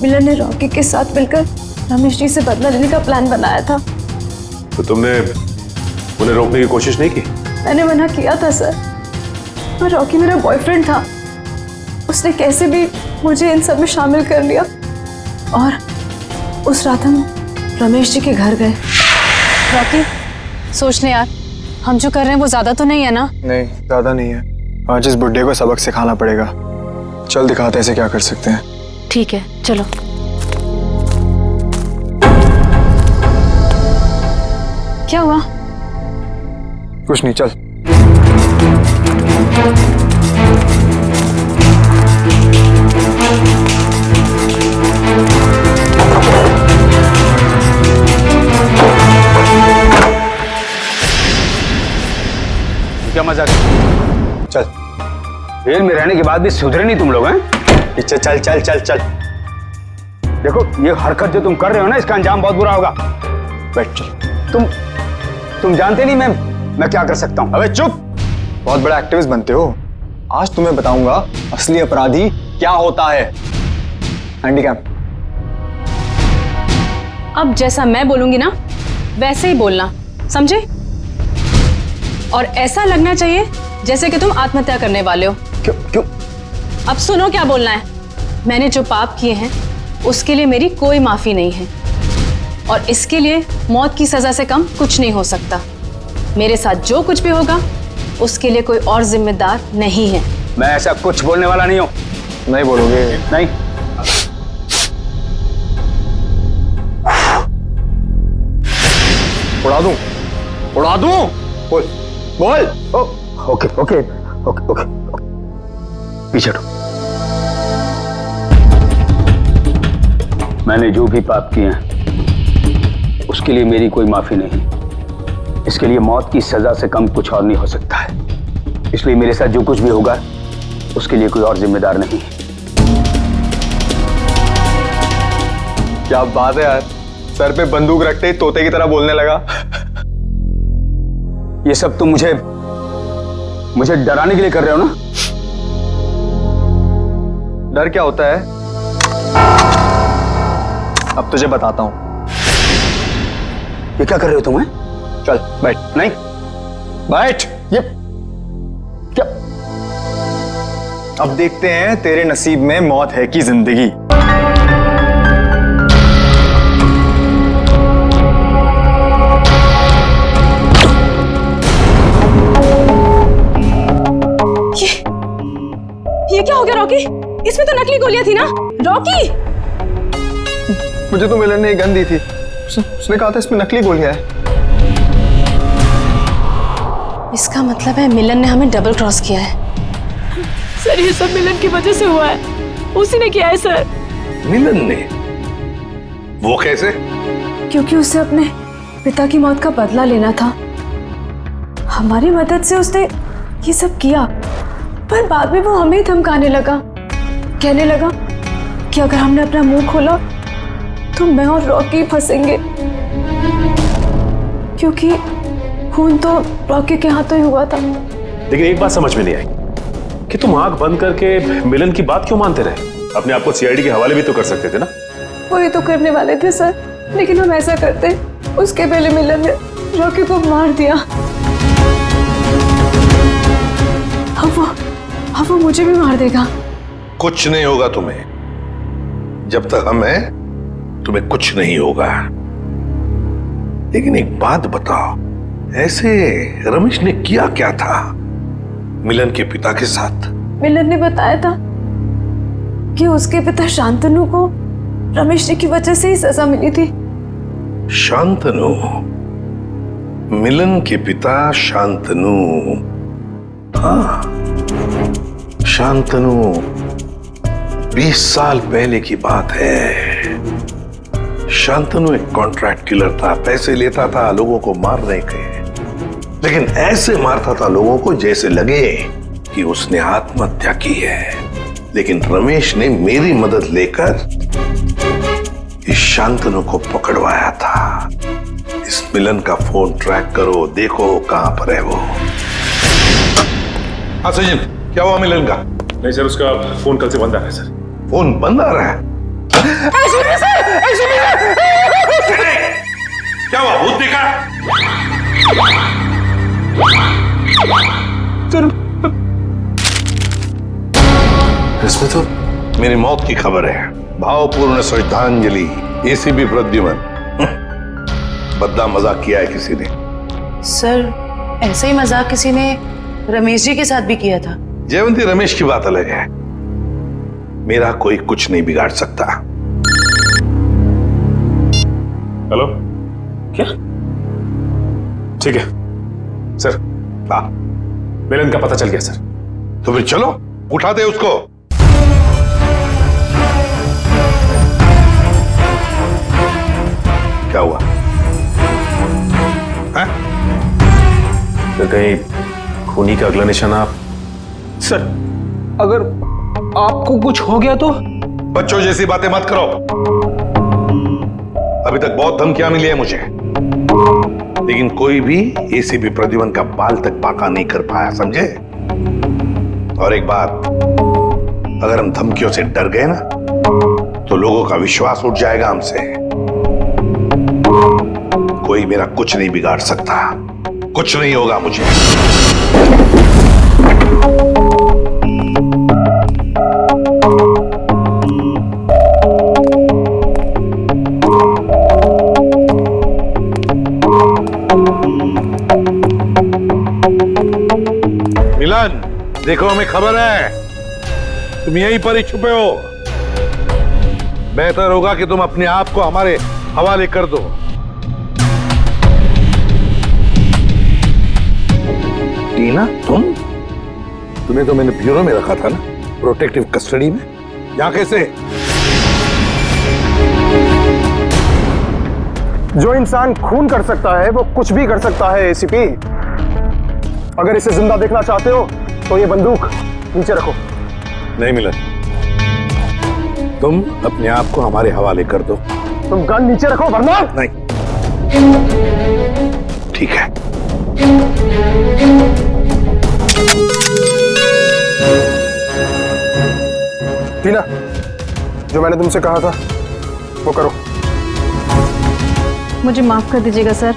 Speaker 11: मिलन ने रॉकी के साथ मिलकर रमेश जी से बदला लेने का प्लान बनाया था।
Speaker 10: तो तुमने उन्हें रोकने की कोशिश नहीं की?
Speaker 11: मैंने मना किया था सर, पर रॉकी मेरा बॉयफ्रेंड था। उसने कैसे भी मुझे इन सब में शामिल कर लिया और उस रात हम रमेश जी के घर गए।
Speaker 8: रॉकी, सोच ले यार, हम जो कर रहे हैं वो ज्यादा तो नहीं है ना?
Speaker 4: नहीं, ज्यादा नहीं है। आज इस बुड्ढे को सबक सिखाना पड़ेगा। चल दिखाते हैं इसे क्या कर सकते हैं।
Speaker 8: ठीक है, चलो। क्या हुआ?
Speaker 4: कुछ नहीं, चल।
Speaker 2: क्या मजाक?
Speaker 4: चल।
Speaker 2: जेल में रहने के बाद भी सुधरे नहीं तुम लोग हैं?
Speaker 4: चल चल चल चल चल।
Speaker 2: देखो ये हरकत जो तुम कर रहे हो ना, इसका अंजाम बहुत बुरा होगा।
Speaker 4: बैठ चल।
Speaker 2: तुम जानते नहीं मैं क्या कर सकता हूँ।
Speaker 4: अबे चुप! बहुत बड़ा एक्टिविस्ट बनते हो। आज तुम्हें बताऊंगा असली अपराधी क्या होता है। हैंडीकैप।
Speaker 8: अब जैसा मैं बोलूंगी ना वैसे ही बोलना, समझे? और ऐसा लगना चाहिए जैसे कि तुम आत्महत्या करने वाले हो।
Speaker 4: क्यों?
Speaker 8: अब सुनो क्या बोलना है। मैंने जो पाप किए हैं उसके लिए मेरी कोई माफी नहीं है, और इसके लिए मौत की सजा से कम कुछ नहीं हो सकता। मेरे साथ जो कुछ भी होगा उसके लिए कोई और जिम्मेदार नहीं है।
Speaker 2: मैं ऐसा कुछ बोलने वाला नहीं हूँ।
Speaker 4: नहीं बोलोगे?
Speaker 2: नहीं।
Speaker 4: उड़ा दूं? उड़ा दूं? बोल बोल।
Speaker 2: ओके ओके ओके ओके, पीछे हटो। मैंने जो भी पाप किए हैं उसके लिए मेरी कोई माफी नहीं। इसके लिए मौत की सजा से कम कुछ और नहीं हो सकता है। इसलिए मेरे साथ जो कुछ भी होगा उसके लिए कोई और जिम्मेदार नहीं।
Speaker 4: क्या बात है यार, सर पे बंदूक रखते ही तोते की तरह बोलने लगा।
Speaker 2: ये सब तुम मुझे डराने के लिए कर रहे हो ना?
Speaker 4: डर क्या होता है अब तुझे बताता हूं।
Speaker 2: ये क्या कर रहे हो तुम?
Speaker 4: चल बैठ।
Speaker 2: नहीं
Speaker 4: बैठ। ये क्या? अब देखते हैं तेरे नसीब में मौत है कि जिंदगी।
Speaker 8: ये क्या हो गया रॉकी? इसमें तो नकली गोलियां थी ना रॉकी?
Speaker 4: मुझे तो मिलन ने एक गन दी थी। उसने कहा था इसमें नकली गोलियां है।
Speaker 8: इसका मतलब है मिलन ने हमें डबल क्रॉस किया है।
Speaker 11: सर ये सब मिलन की वजह से हुआ है। उसी ने किया है सर।
Speaker 1: मिलन ने? वो कैसे?
Speaker 11: क्योंकि उसे अपने पिता की मौत का बदला लेना था। हमारी मदद से उसने ये सब किया, पर बाद में वो हमें धमकाने लगा। कहने लगा कि अगर हमने अपना मुंह खोला तो मैं और रॉकी फंसेंगे, क्योंकि खून तो रॉकी के हाथों ही हुआ था।
Speaker 10: लेकिन एक बात समझ में नहीं आई कि तुम आंख बंद करके मिलन की बात क्यों मानते रहे? अपने आप को सीआईडी के हवाले भी तो कर सकते थे ना?
Speaker 11: वही तो करने वाले थे सर, लेकिन हम ऐसा करते उसके पहले मिलन ने रॉकी को मार दिया। अब वो मुझे भी मार देगा।
Speaker 1: कुछ नहीं होगा तुम्हें। जब तक हम हैं तुम्हें कुछ नहीं होगा। लेकिन एक बात बताओ, ऐसे रमेश ने किया क्या था मिलन के पिता के साथ?
Speaker 11: मिलन ने बताया था कि उसके पिता शांतनु को रमेश जी की वजह से ही सजा मिली थी।
Speaker 1: शांतनु? मिलन के पिता शांतनु? हाँ, शांतनु 20 साल पहले की बात है। शांतनु एक कॉन्ट्रैक्ट किलर था, पैसे लेता था लोगों को मारने के, लेकिन ऐसे मारता था लोगों को जैसे लगे कि उसने आत्महत्या की है। लेकिन रमेश ने मेरी मदद लेकर इस शांतनु को पकड़वाया था। इस मिलन का फोन ट्रैक करो, देखो कहां पर है वो। हाँ सचिन, क्या हुआ मिलन का?
Speaker 10: नहीं सर, उसका फोन कल से बंद आ रहा है सर।
Speaker 1: फोन बंद आ रहा है? क्या हुआ, भूत दिखा? इसमें तो मेरी मौत की खबर है। भावपूर्ण श्रद्धांजलि, एसीपी प्रद्युमन। बद्दा मजाक किया है किसी ने।
Speaker 3: सर ऐसे ही मजाक किसी ने रमेश जी के साथ भी किया था।
Speaker 1: जयवंती, रमेश की बात अलग है। मेरा कोई कुछ नहीं बिगाड़ सकता।
Speaker 10: हेलो, क्या? ठीक है सर।
Speaker 1: हाँ,
Speaker 10: मिलन का पता चल गया सर।
Speaker 1: तो फिर चलो, उठा दे उसको। क्या हुआ? है?
Speaker 10: तो कहीं खूनी का अगला निशाना आप?
Speaker 5: सर, अगर आपको कुछ हो गया तो?
Speaker 1: बच्चों जैसी बातें मत करो। अभी तक बहुत धमकियां मिली है मुझे, लेकिन कोई भी एसीपी प्रद्युमन का बाल तक बांका नहीं कर पाया, समझे? और एक बात, अगर हम धमकियों से डर गए ना, तो लोगों का विश्वास उठ जाएगा हमसे। कोई मेरा कुछ नहीं बिगाड़ सकता, कुछ नहीं होगा मुझे। मिलन, देखो हमें खबर है तुम यहीं पर ही छुपे हो। बेहतर होगा कि तुम अपने आप को हमारे हवाले कर दो। टीना, तुम्हें तो मैंने ब्यूरो में रखा था ना, प्रोटेक्टिव कस्टडी में। यहाँ कैसे?
Speaker 4: जो इंसान खून कर सकता है वो कुछ भी कर सकता है एसीपी। अगर इसे जिंदा देखना चाहते हो तो ये बंदूक नीचे रखो।
Speaker 1: नहीं मिलन, तुम अपने आप को हमारे हवाले कर दो।
Speaker 4: तुम गन नीचे रखो वरना।
Speaker 1: नहीं, ठीक है।
Speaker 4: टीना, जो मैंने तुमसे कहा था वो करो।
Speaker 8: मुझे माफ कर दीजिएगा सर,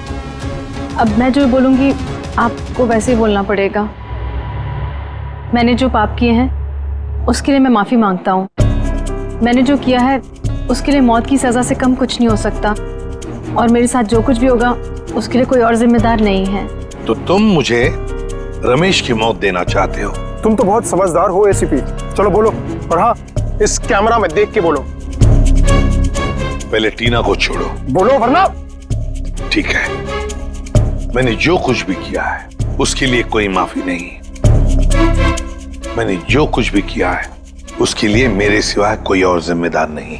Speaker 8: अब मैं जो बोलूंगी आपको वैसे ही बोलना पड़ेगा। मैंने जो पाप किए हैं उसके लिए मैं माफी मांगता हूँ। मैंने जो किया है उसके लिए मौत की सजा से कम कुछ नहीं हो सकता, और मेरे साथ जो कुछ भी होगा उसके लिए कोई और जिम्मेदार नहीं है।
Speaker 1: तो तुम मुझे रमेश की मौत देना चाहते हो?
Speaker 4: तुम तो बहुत समझदार हो एसीपी। चलो बोलो, और हाँ, इस कैमरा में देख के बोलो।
Speaker 1: पहले टीना को छोड़ो।
Speaker 4: बोलो वरना।
Speaker 1: ठीक है, मैंने जो कुछ भी किया है उसके लिए कोई माफी नहीं। मैंने जो कुछ भी किया है उसके लिए मेरे सिवाय कोई और जिम्मेदार नहीं।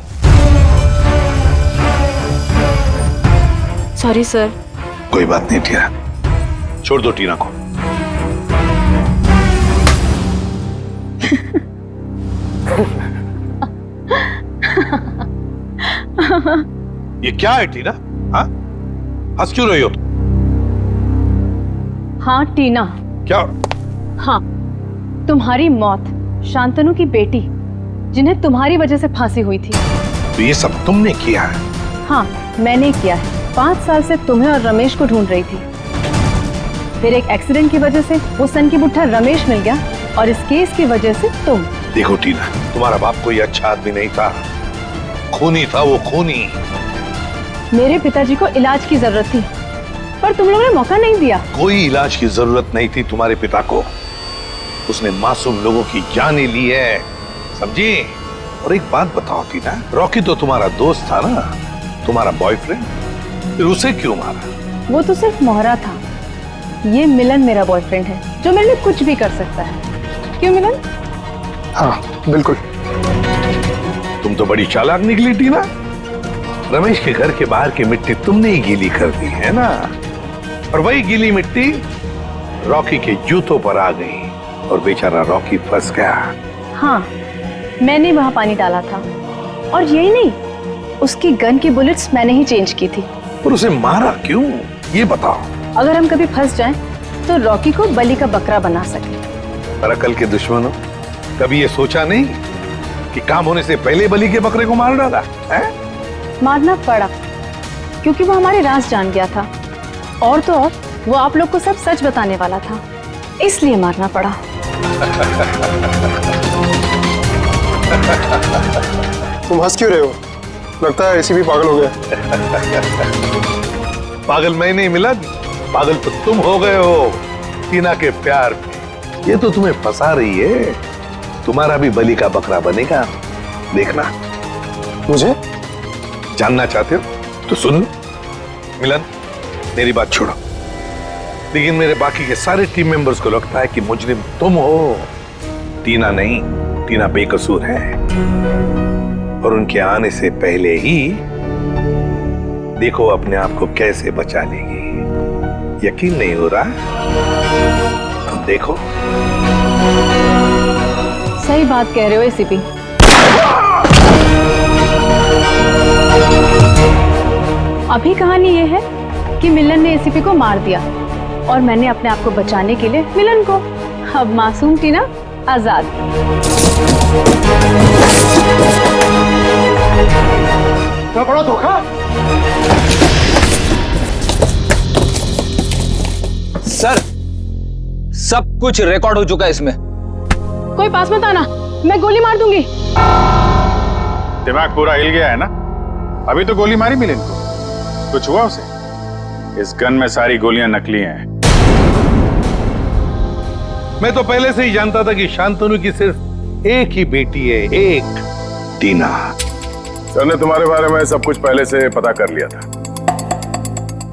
Speaker 8: Sorry sir.
Speaker 1: कोई बात नहीं टीना, छोड़ दो टीना को। ये क्या है टीना? हाँ, हंस क्यों रही हो?
Speaker 8: हाँ टीना।
Speaker 1: क्या?
Speaker 8: हाँ, तुम्हारी मौत शांतनु की बेटी, जिन्हें तुम्हारी वजह से फांसी हुई थी।
Speaker 1: तो ये सब तुमने किया है?
Speaker 8: हाँ, मैंने किया है। 5 साल से तुम्हें और रमेश को ढूंढ रही थी। फिर एक एक्सीडेंट की वजह से वो सन की बुट्ठा रमेश मिल गया, और इस केस की वजह से तुम।
Speaker 1: देखो टीना, तुम्हारा बाप कोई अच्छा आदमी नहीं था, खूनी था वो, खूनी।
Speaker 8: मेरे पिताजी को इलाज की जरूरत थी, पर तुम लोगों ने मौका नहीं दिया।
Speaker 1: कोई इलाज की जरूरत नहीं थी तुम्हारे पिता को। उसने मासूम लोगों की जान ली है, समझी? और एक बात बताओ टीना, रॉकी तो तुम्हारा दोस्त था ना, तुम्हारा बॉयफ्रेंड, फिर उसे क्यों मारा?
Speaker 8: वो तो सिर्फ मोहरा था। ये मिलन मेरा बॉयफ्रेंड है, जो मेरे लिए कुछ भी कर सकता है। क्यों मिलन?
Speaker 4: हाँ बिल्कुल।
Speaker 1: तुम तो बड़ी चालाक निकली टीना। रमेश के घर के बाहर की मिट्टी तुमने ही गीली कर दी है ना, और वही गीली मिट्टी रॉकी के जूतों पर आ गई, और बेचारा रॉकी फंस गया।
Speaker 8: हाँ, मैंने वहां पानी डाला था, और यही नहीं, उसकी गन की बुलेट्स मैंने ही चेंज की थी।
Speaker 1: पर उसे मारा क्यों, ये बताओ।
Speaker 8: अगर हम कभी फंस जाएं, तो रॉकी को बलि का बकरा बना सके।
Speaker 1: पर अकल के दुश्मनों, कभी ये सोचा नहीं कि काम होने से पहले बलि के बकरे को मार डाला है?
Speaker 8: मारना पड़ा क्योंकि वो हमारे राज जान गया था, और तो और वो आप लोग को सब सच बताने वाला था, इसलिए मारना पड़ा।
Speaker 4: तुम हंस क्यों रहे हो? लगता है एसीपी पागल हो गया।
Speaker 1: पागल मैं नहीं मिलन, पागल तो तुम हो गए हो टीना के प्यार में। ये तो तुम्हें फंसा रही है। तुम्हारा भी बलि का बकरा बनेगा, देखना।
Speaker 4: मुझे
Speaker 1: जानना चाहते हो तो सुन लो। मिलन, मेरी बात छोड़ो, लेकिन मेरे बाकी के सारे टीम मेंबर्स को लगता है कि मुजरिम तुम हो, टीना नहीं। टीना बेकसूर है, और उनके आने से पहले ही देखो अपने आप को कैसे बचा लेगी। यकीन नहीं हो रहा? तुम देखो।
Speaker 8: सही बात कह रहे हो एसीपी। अभी कहानी ये है कि मिलन ने एसीपी को मार दिया, और मैंने अपने आप को बचाने के लिए मिलन को। अब मासूम टीना आजाद।
Speaker 4: क्या बड़ा धोखा।
Speaker 2: सर, सब कुछ रिकॉर्ड हो चुका है इसमें।
Speaker 8: कोई पास मत आना, मैं गोली मार दूंगी।
Speaker 9: दिमाग पूरा हिल गया है ना? अभी तो गोली मारी मिलन को, कुछ हुआ उसे? इस गन में सारी गोलियां नकली हैं।
Speaker 1: मैं तो पहले से ही जानता था कि शांतनु की सिर्फ एक ही बेटी है, एक, टीना।
Speaker 9: सर ने तुम्हारे बारे में सब कुछ पहले से पता कर लिया था,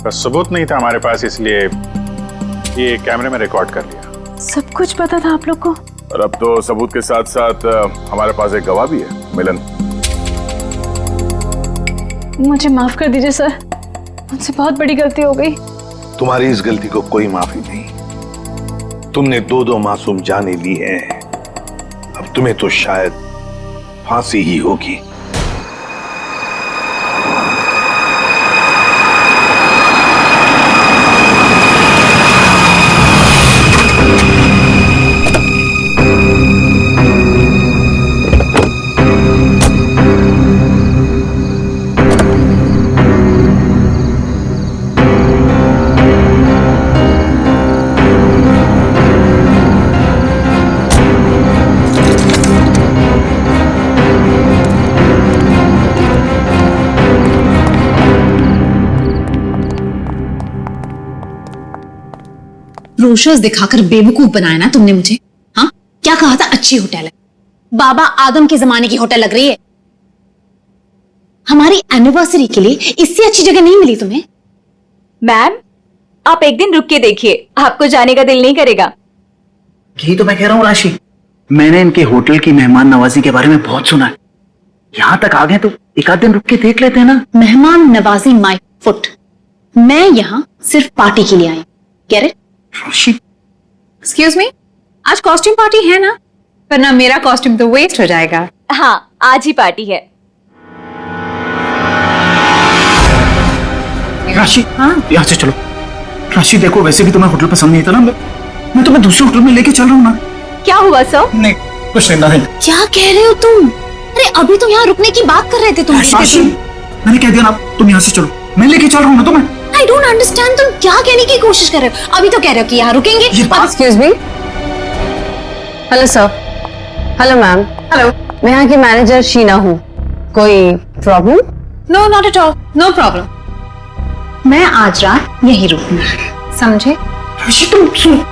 Speaker 9: पर सबूत नहीं था हमारे पास, इसलिए ये कैमरे में रिकॉर्ड कर लिया।
Speaker 8: सब कुछ पता था आप लोग को?
Speaker 9: और अब तो सबूत के साथ साथ हमारे पास एक गवाह भी है, मिलन।
Speaker 8: मुझे माफ कर दीजिए सर, मुझसे बहुत बड़ी गलती हो गई।
Speaker 1: तुम्हारी इस गलती को कोई माफी नहीं। तुमने दो मासूम जाने ली है, अब तुम्हें तो शायद फांसी ही होगी।
Speaker 15: ब्रोशर्स दिखाकर बेवकूफ बनाया ना तुमने मुझे। हाँ, क्या कहा था? अच्छी होटल है, बाबा आदम के जमाने की होटल लग रही है। हमारी एनिवर्सरी के लिए इससे अच्छी जगह नहीं मिली तुम्हें।
Speaker 14: मैम, आप एक दिन रुक के देखिए, आपको जाने का दिल नहीं करेगा।
Speaker 16: यही तो मैं कह रहा हूँ राशि, मैंने इनके होटल की मेहमान नवाजी के बारे में बहुत सुना है। यहाँ तक आ गए तो एक आध दिन रुक के देख लेते हैं ना।
Speaker 15: मेहमान नवाजी माय फुट, मैं यहाँ सिर्फ पार्टी के लिए आई। Get it?
Speaker 14: एक्सक्यूज मी, आज कॉस्ट्यूम पार्टी है ना? वरना मेरा कॉस्ट्यूम तो वेस्ट हो जाएगा। हाँ, आज ही पार्टी है।
Speaker 16: राशि, हाँ यहाँ से चलो। राशि देखो, वैसे भी तुम्हें होटल पसंद नहीं था ना, मैं तुम्हें दूसरे होटल में लेके चल रहा हूँ ना।
Speaker 14: क्या हुआ सर?
Speaker 16: नहीं कुछ नहीं।
Speaker 15: क्या कह रहे हो तुम? अरे अभी तो यहाँ रुकने की बात कर रहे थे तुम।
Speaker 16: राशि, मैंने कह दिया ना, तुम यहाँ से चलो, मैं लेके चल रहा हूँ ना तुम्हें।
Speaker 15: I don't understand, तुम क्या कहने की कोशिश कर रहे हो? अभी तो कह रहे हो कि यहाँ रुकेंगे।
Speaker 3: Excuse me? Hello sir. Hello ma'am. Hello, मैं यहाँ की मैनेजर शीना हूँ। कोई problem?
Speaker 15: No not at all, no problem. मैं आज रात यहीं रुकूंगी, समझे?
Speaker 16: राशि तुम सुनो।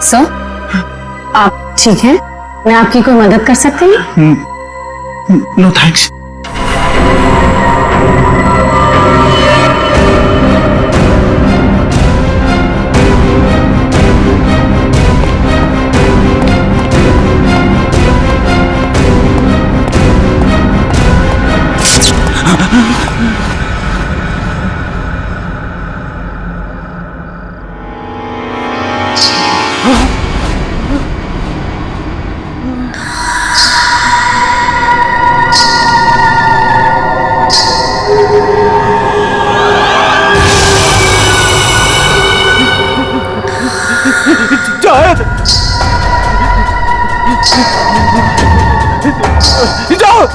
Speaker 3: सर, आप ठीक हैं? मैं आपकी कोई मदद कर सकती हूँ?
Speaker 16: No thanks.
Speaker 5: जाओ।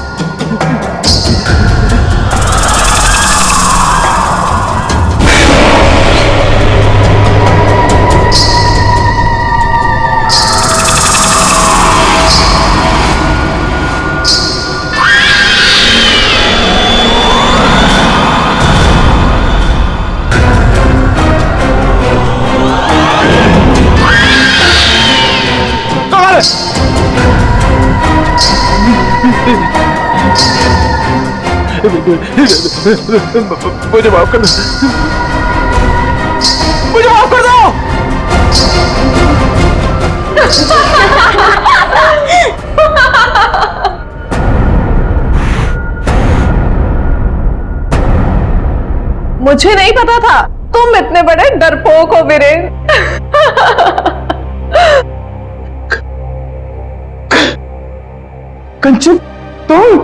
Speaker 5: मुझे माफ कर दो, मुझे माफ कर दो।
Speaker 14: मुझे नहीं पता था तुम इतने बड़े डरपोक हो वीरेन।
Speaker 5: कंचन तुम?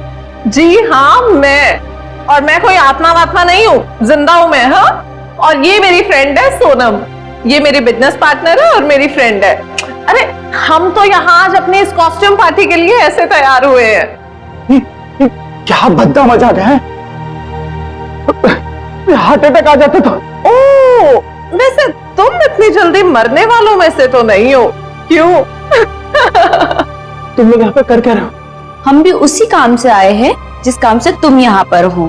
Speaker 14: जी हाँ मैं, और मैं कोई आत्मा वात्मा नहीं हूँ, जिंदा हूँ मैं। हाँ, और ये मेरी फ्रेंड है सोनम, ये मेरी बिजनेस पार्टनर है और मेरी फ्रेंड है। अरे हम तो यहाँ आज अपनी इस कॉस्ट्यूम पार्टी के लिए ऐसे तैयार हुए हैं।
Speaker 5: क्या भद्दा मजाक है, हार्ट अटैक आ जाता था।
Speaker 14: ओ, वैसे तुम इतनी जल्दी मरने वालों में से तो नहीं हो, क्यों?
Speaker 5: तुम लोग यहाँ पे कर क्या रहे हो?
Speaker 15: हम भी उसी काम से आए हैं जिस काम से तुम यहाँ पर हो।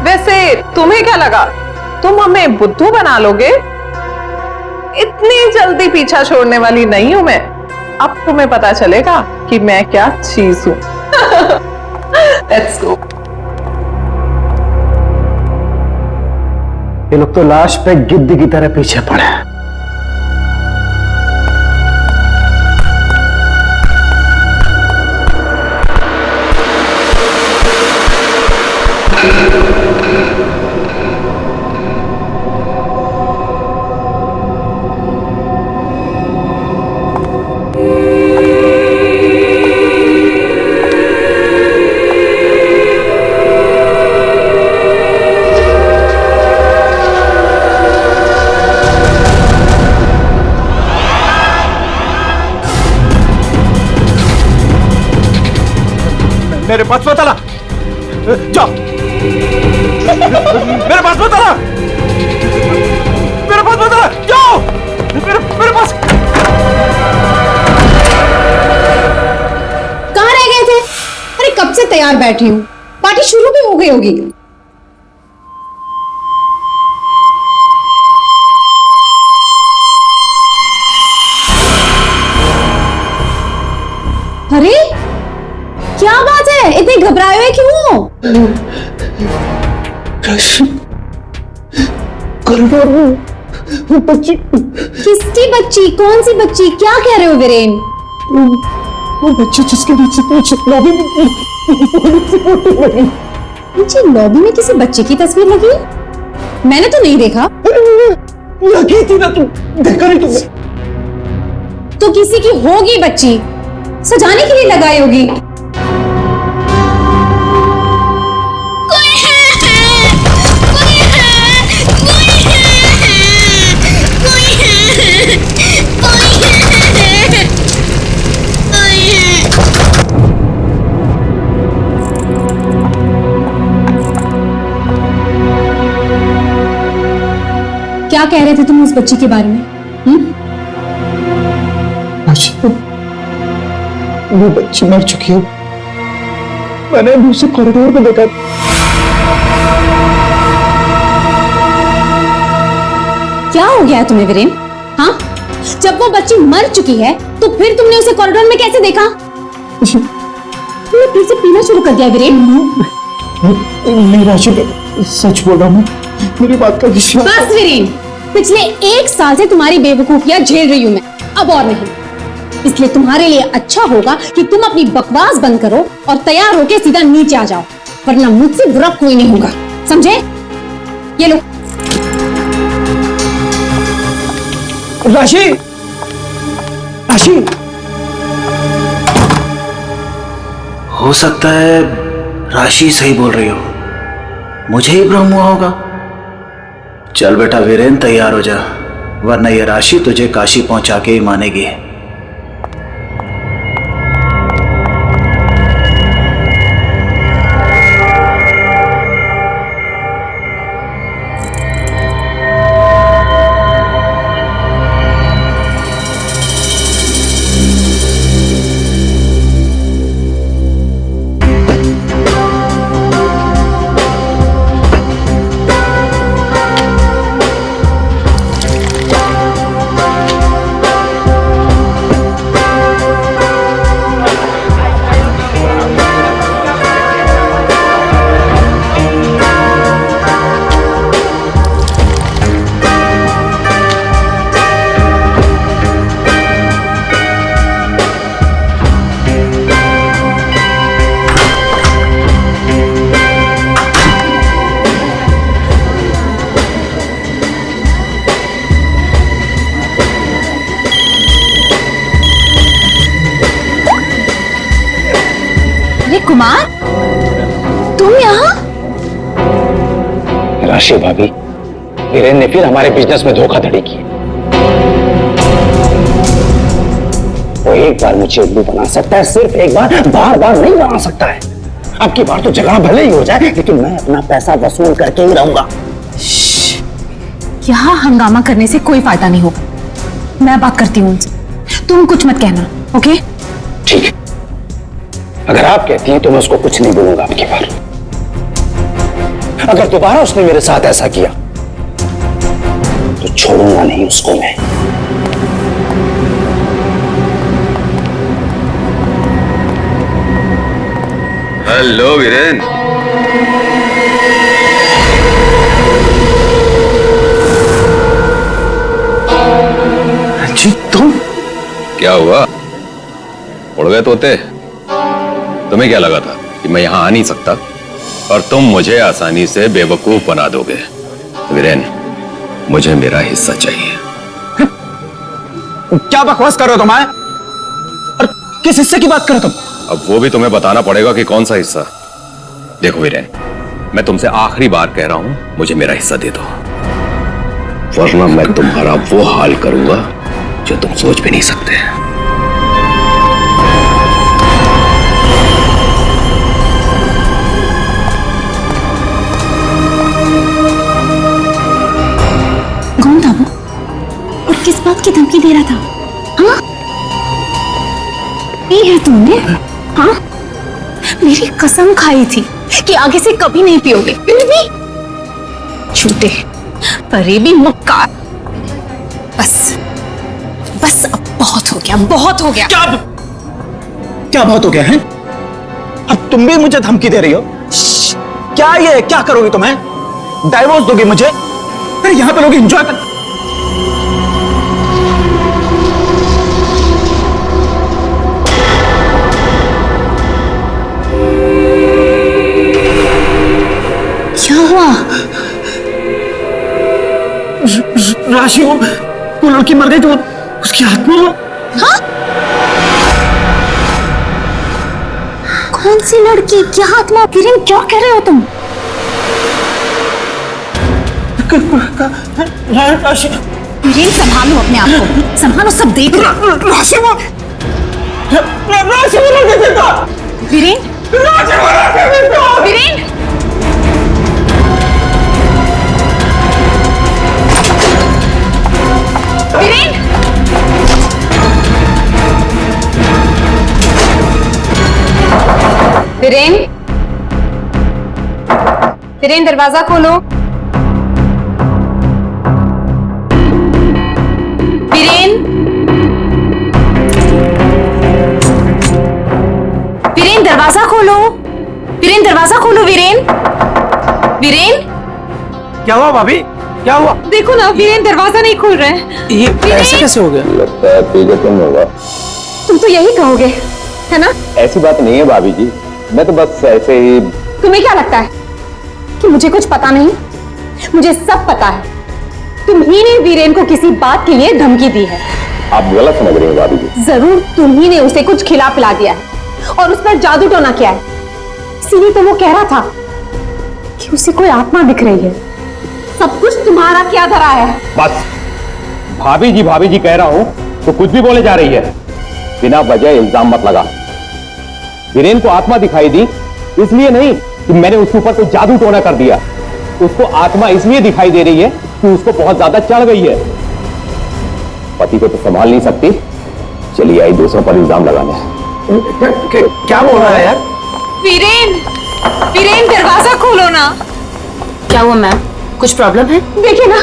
Speaker 14: वैसे तुम्हें क्या लगा तुम हमें बुद्धू बना लोगे? इतनी जल्दी पीछा छोड़ने वाली नहीं हूं मैं। अब तुम्हें पता चलेगा कि मैं क्या चीज हूं। Let's go.
Speaker 5: ये लोग तो लाश पे गिद्ध की तरह पीछे पड़े हैं। मेरे पास मत आना, जाओ। मेरे पास मत आना, मेरे पास मत आना, जाओ। मेरे पास।
Speaker 15: कहाँ रह गए थे? अरे कब से तैयार बैठी हूँ, पार्टी शुरू भी हो गई होगी। अरे क्या बात है, इतने घबराए हुए क्यों हो?
Speaker 5: कॉरिडोर में वो बच्ची।
Speaker 15: किसकी बच्ची? कौन सी बच्ची? क्या कह रहे हो वीरेन?
Speaker 5: वो बच्ची जिसके नीचे लॉबी में फोटो लगी।
Speaker 15: नीचे लॉबी में किसी बच्चे की तस्वीर लगी है? मैंने तो नहीं देखा।
Speaker 5: लगी थी ना, तुम देखा नहीं तुमने?
Speaker 15: तो किसी की होगी बच्ची, सजाने के लिए लगाई होगी। क्या कह रहे थे तुम उस बच्ची के बारे में?
Speaker 5: वो बच्ची मर चुकी है, मैंने उसे कॉरिडोर में देखा।
Speaker 15: क्या हो गया तुम्हें वीरेन? हाँ, जब वो बच्ची मर चुकी है तो फिर तुमने उसे कॉरिडोर में कैसे देखा? तुमने फिर से पीना शुरू कर दिया वीरेन?
Speaker 5: नहीं राशि, सच बोल रहा हूँ, मेरी बात का विश्वास।
Speaker 15: बस वीरेन, पिछले 1 साल से तुम्हारी बेवकूफियां झेल रही हूं मैं, अब और नहीं। इसलिए तुम्हारे लिए अच्छा होगा कि तुम अपनी बकवास बंद करो और तैयार होके सीधा नीचे आ जाओ, वरना मुझसे बुरा कोई नहीं होगा, समझे? ये लो।
Speaker 5: राशि, राशि,
Speaker 16: हो सकता है राशि सही बोल रही हो, मुझे ही भ्रम हुआ होगा। चल बेटा वीरेन, तैयार हो जा, वरना ये राशि तुझे काशी पहुंचा के ही मानेगी।
Speaker 15: कुमार, तुम यहाँ?
Speaker 16: राशि भाभी, वीरेन ने फिर हमारे बिजनेस में धोखाधड़ी की। वो एक बार मुझे उल्लू बना सकता है, सिर्फ एक बार, बार बार नहीं बना सकता है। अब की बार तो झगड़ा भले ही हो जाए, लेकिन मैं अपना पैसा वसूल करके ही रहूंगा।
Speaker 15: यहाँ हंगामा करने से कोई फायदा नहीं होगा। मैं बात करती हूँ उनसे, तुम कुछ मत कहना, ओके?
Speaker 16: ठीक है, अगर आप कहती हैं तो मैं उसको कुछ नहीं बोलूंगा अब की बार। अगर दोबारा उसने मेरे साथ ऐसा किया तो छोड़ूंगा नहीं उसको मैं।
Speaker 17: हेलो वीरेन।
Speaker 16: जी तुम?
Speaker 17: क्या हुआ, उड़ गए तोते? तुम्हें क्या लगा था कि मैं यहां आ नहीं सकता और तुम मुझे आसानी से बेवकूफ बना दोगे? वीरेन, मुझे मेरा हिस्सा चाहिए।
Speaker 16: क्या बकवास कर रहे हो तुम? और किस हिस्से की बात कर रहे हो तुम?
Speaker 17: अब वो भी तुम्हें बताना पड़ेगा कि कौन सा हिस्सा। देखो वीरेन, मैं तुमसे आखिरी बार कह रहा हूं, मुझे मेरा हिस्सा दे दो, वरना मैं तुम्हारा वो हाल करूंगा जो तुम सोच भी नहीं सकते।
Speaker 15: कौन था वो और किस बात की धमकी दे रहा था? हाँ, ये है तुमने? हाँ, मेरी कसम खाई थी कि आगे से कभी नहीं पियोगे, फिर भी झूठे, फरेबी, मक्कार। बस बस, अब बहुत हो गया, बहुत हो गया।
Speaker 16: क्या बहुत हो गया है? अब तुम भी मुझे धमकी दे रही हो? क्या ये, क्या करोगी तुम्हें? डाइवोर्स दोगी मुझे? अरे यहां पे लोग एंजॉय कर।
Speaker 15: क्या हुआ?
Speaker 16: राशि, वो लड़की मर गई तो उसकी आत्मा।
Speaker 15: हाँ? कौन सी लड़की, क्या आत्मा? किरण, क्या कह रहे हो तुम?
Speaker 16: राशि,
Speaker 15: किरण, संभालो अपने आप को, संभालो, सब देख रहे हैं।
Speaker 16: राशि, वो लड़की देता।
Speaker 15: वीरेन, वीरेन, वीरेन, वीरेन, वीरेन, दरवाजा खोलो। वीरेन, वीरेन, दरवाजा खोलो। वीरेन, दरवाजा खोलो। वीरेन, वीरेन,
Speaker 16: क्या हुआ भाभी? क्या हुआ?
Speaker 15: देखो ना, वीरेन दरवाजा नहीं खोल रहे हैं।
Speaker 16: ये ऐसे कैसे हो गया?
Speaker 17: लगता है पी के तुम होगा।
Speaker 15: तुम तो यही कहोगे, है ना?
Speaker 17: ऐसी बात नहीं है भाभी जी, मैं तो बस ऐसे ही।
Speaker 15: तुम्हें क्या लगता है कि मुझे कुछ पता नहीं? मुझे सब पता है। तुम ही ने वीरेन को किसी बात के लिए धमकी दी है।
Speaker 17: आप गलत समझ रही हैं भाभी जी।
Speaker 15: जरूर तुम ही ने उसे कुछ खिला पिला दिया है और उस पर जादू टोना किया है। इसीलिए तो वो कह रहा था कि उसे कोई आत्मा दिख रही है। सब कुछ तुम्हारा क्या धरा है?
Speaker 17: बस भाभी जी कह रहा हूं तो कुछ भी बोले जा रही है। बिना वजह इल्जाम मत लगा। वीरेन को आत्मा दिखाई दी इसलिए नहीं कि मैंने उसके ऊपर कोई जादू टोना कर दिया। उसको आत्मा इसलिए दिखाई दे रही है कि उसको बहुत ज्यादा चढ़ गई है। पति को तो संभाल नहीं सकती, चलिए आई दूसरों पर इल्जाम लगाने।
Speaker 16: क्या बोल रहा है यार?
Speaker 15: वीरेन, वीरेन, दरवाजा खोलो ना। क्या हुआ मैम, कुछ प्रॉब्लम है? देखिए ना,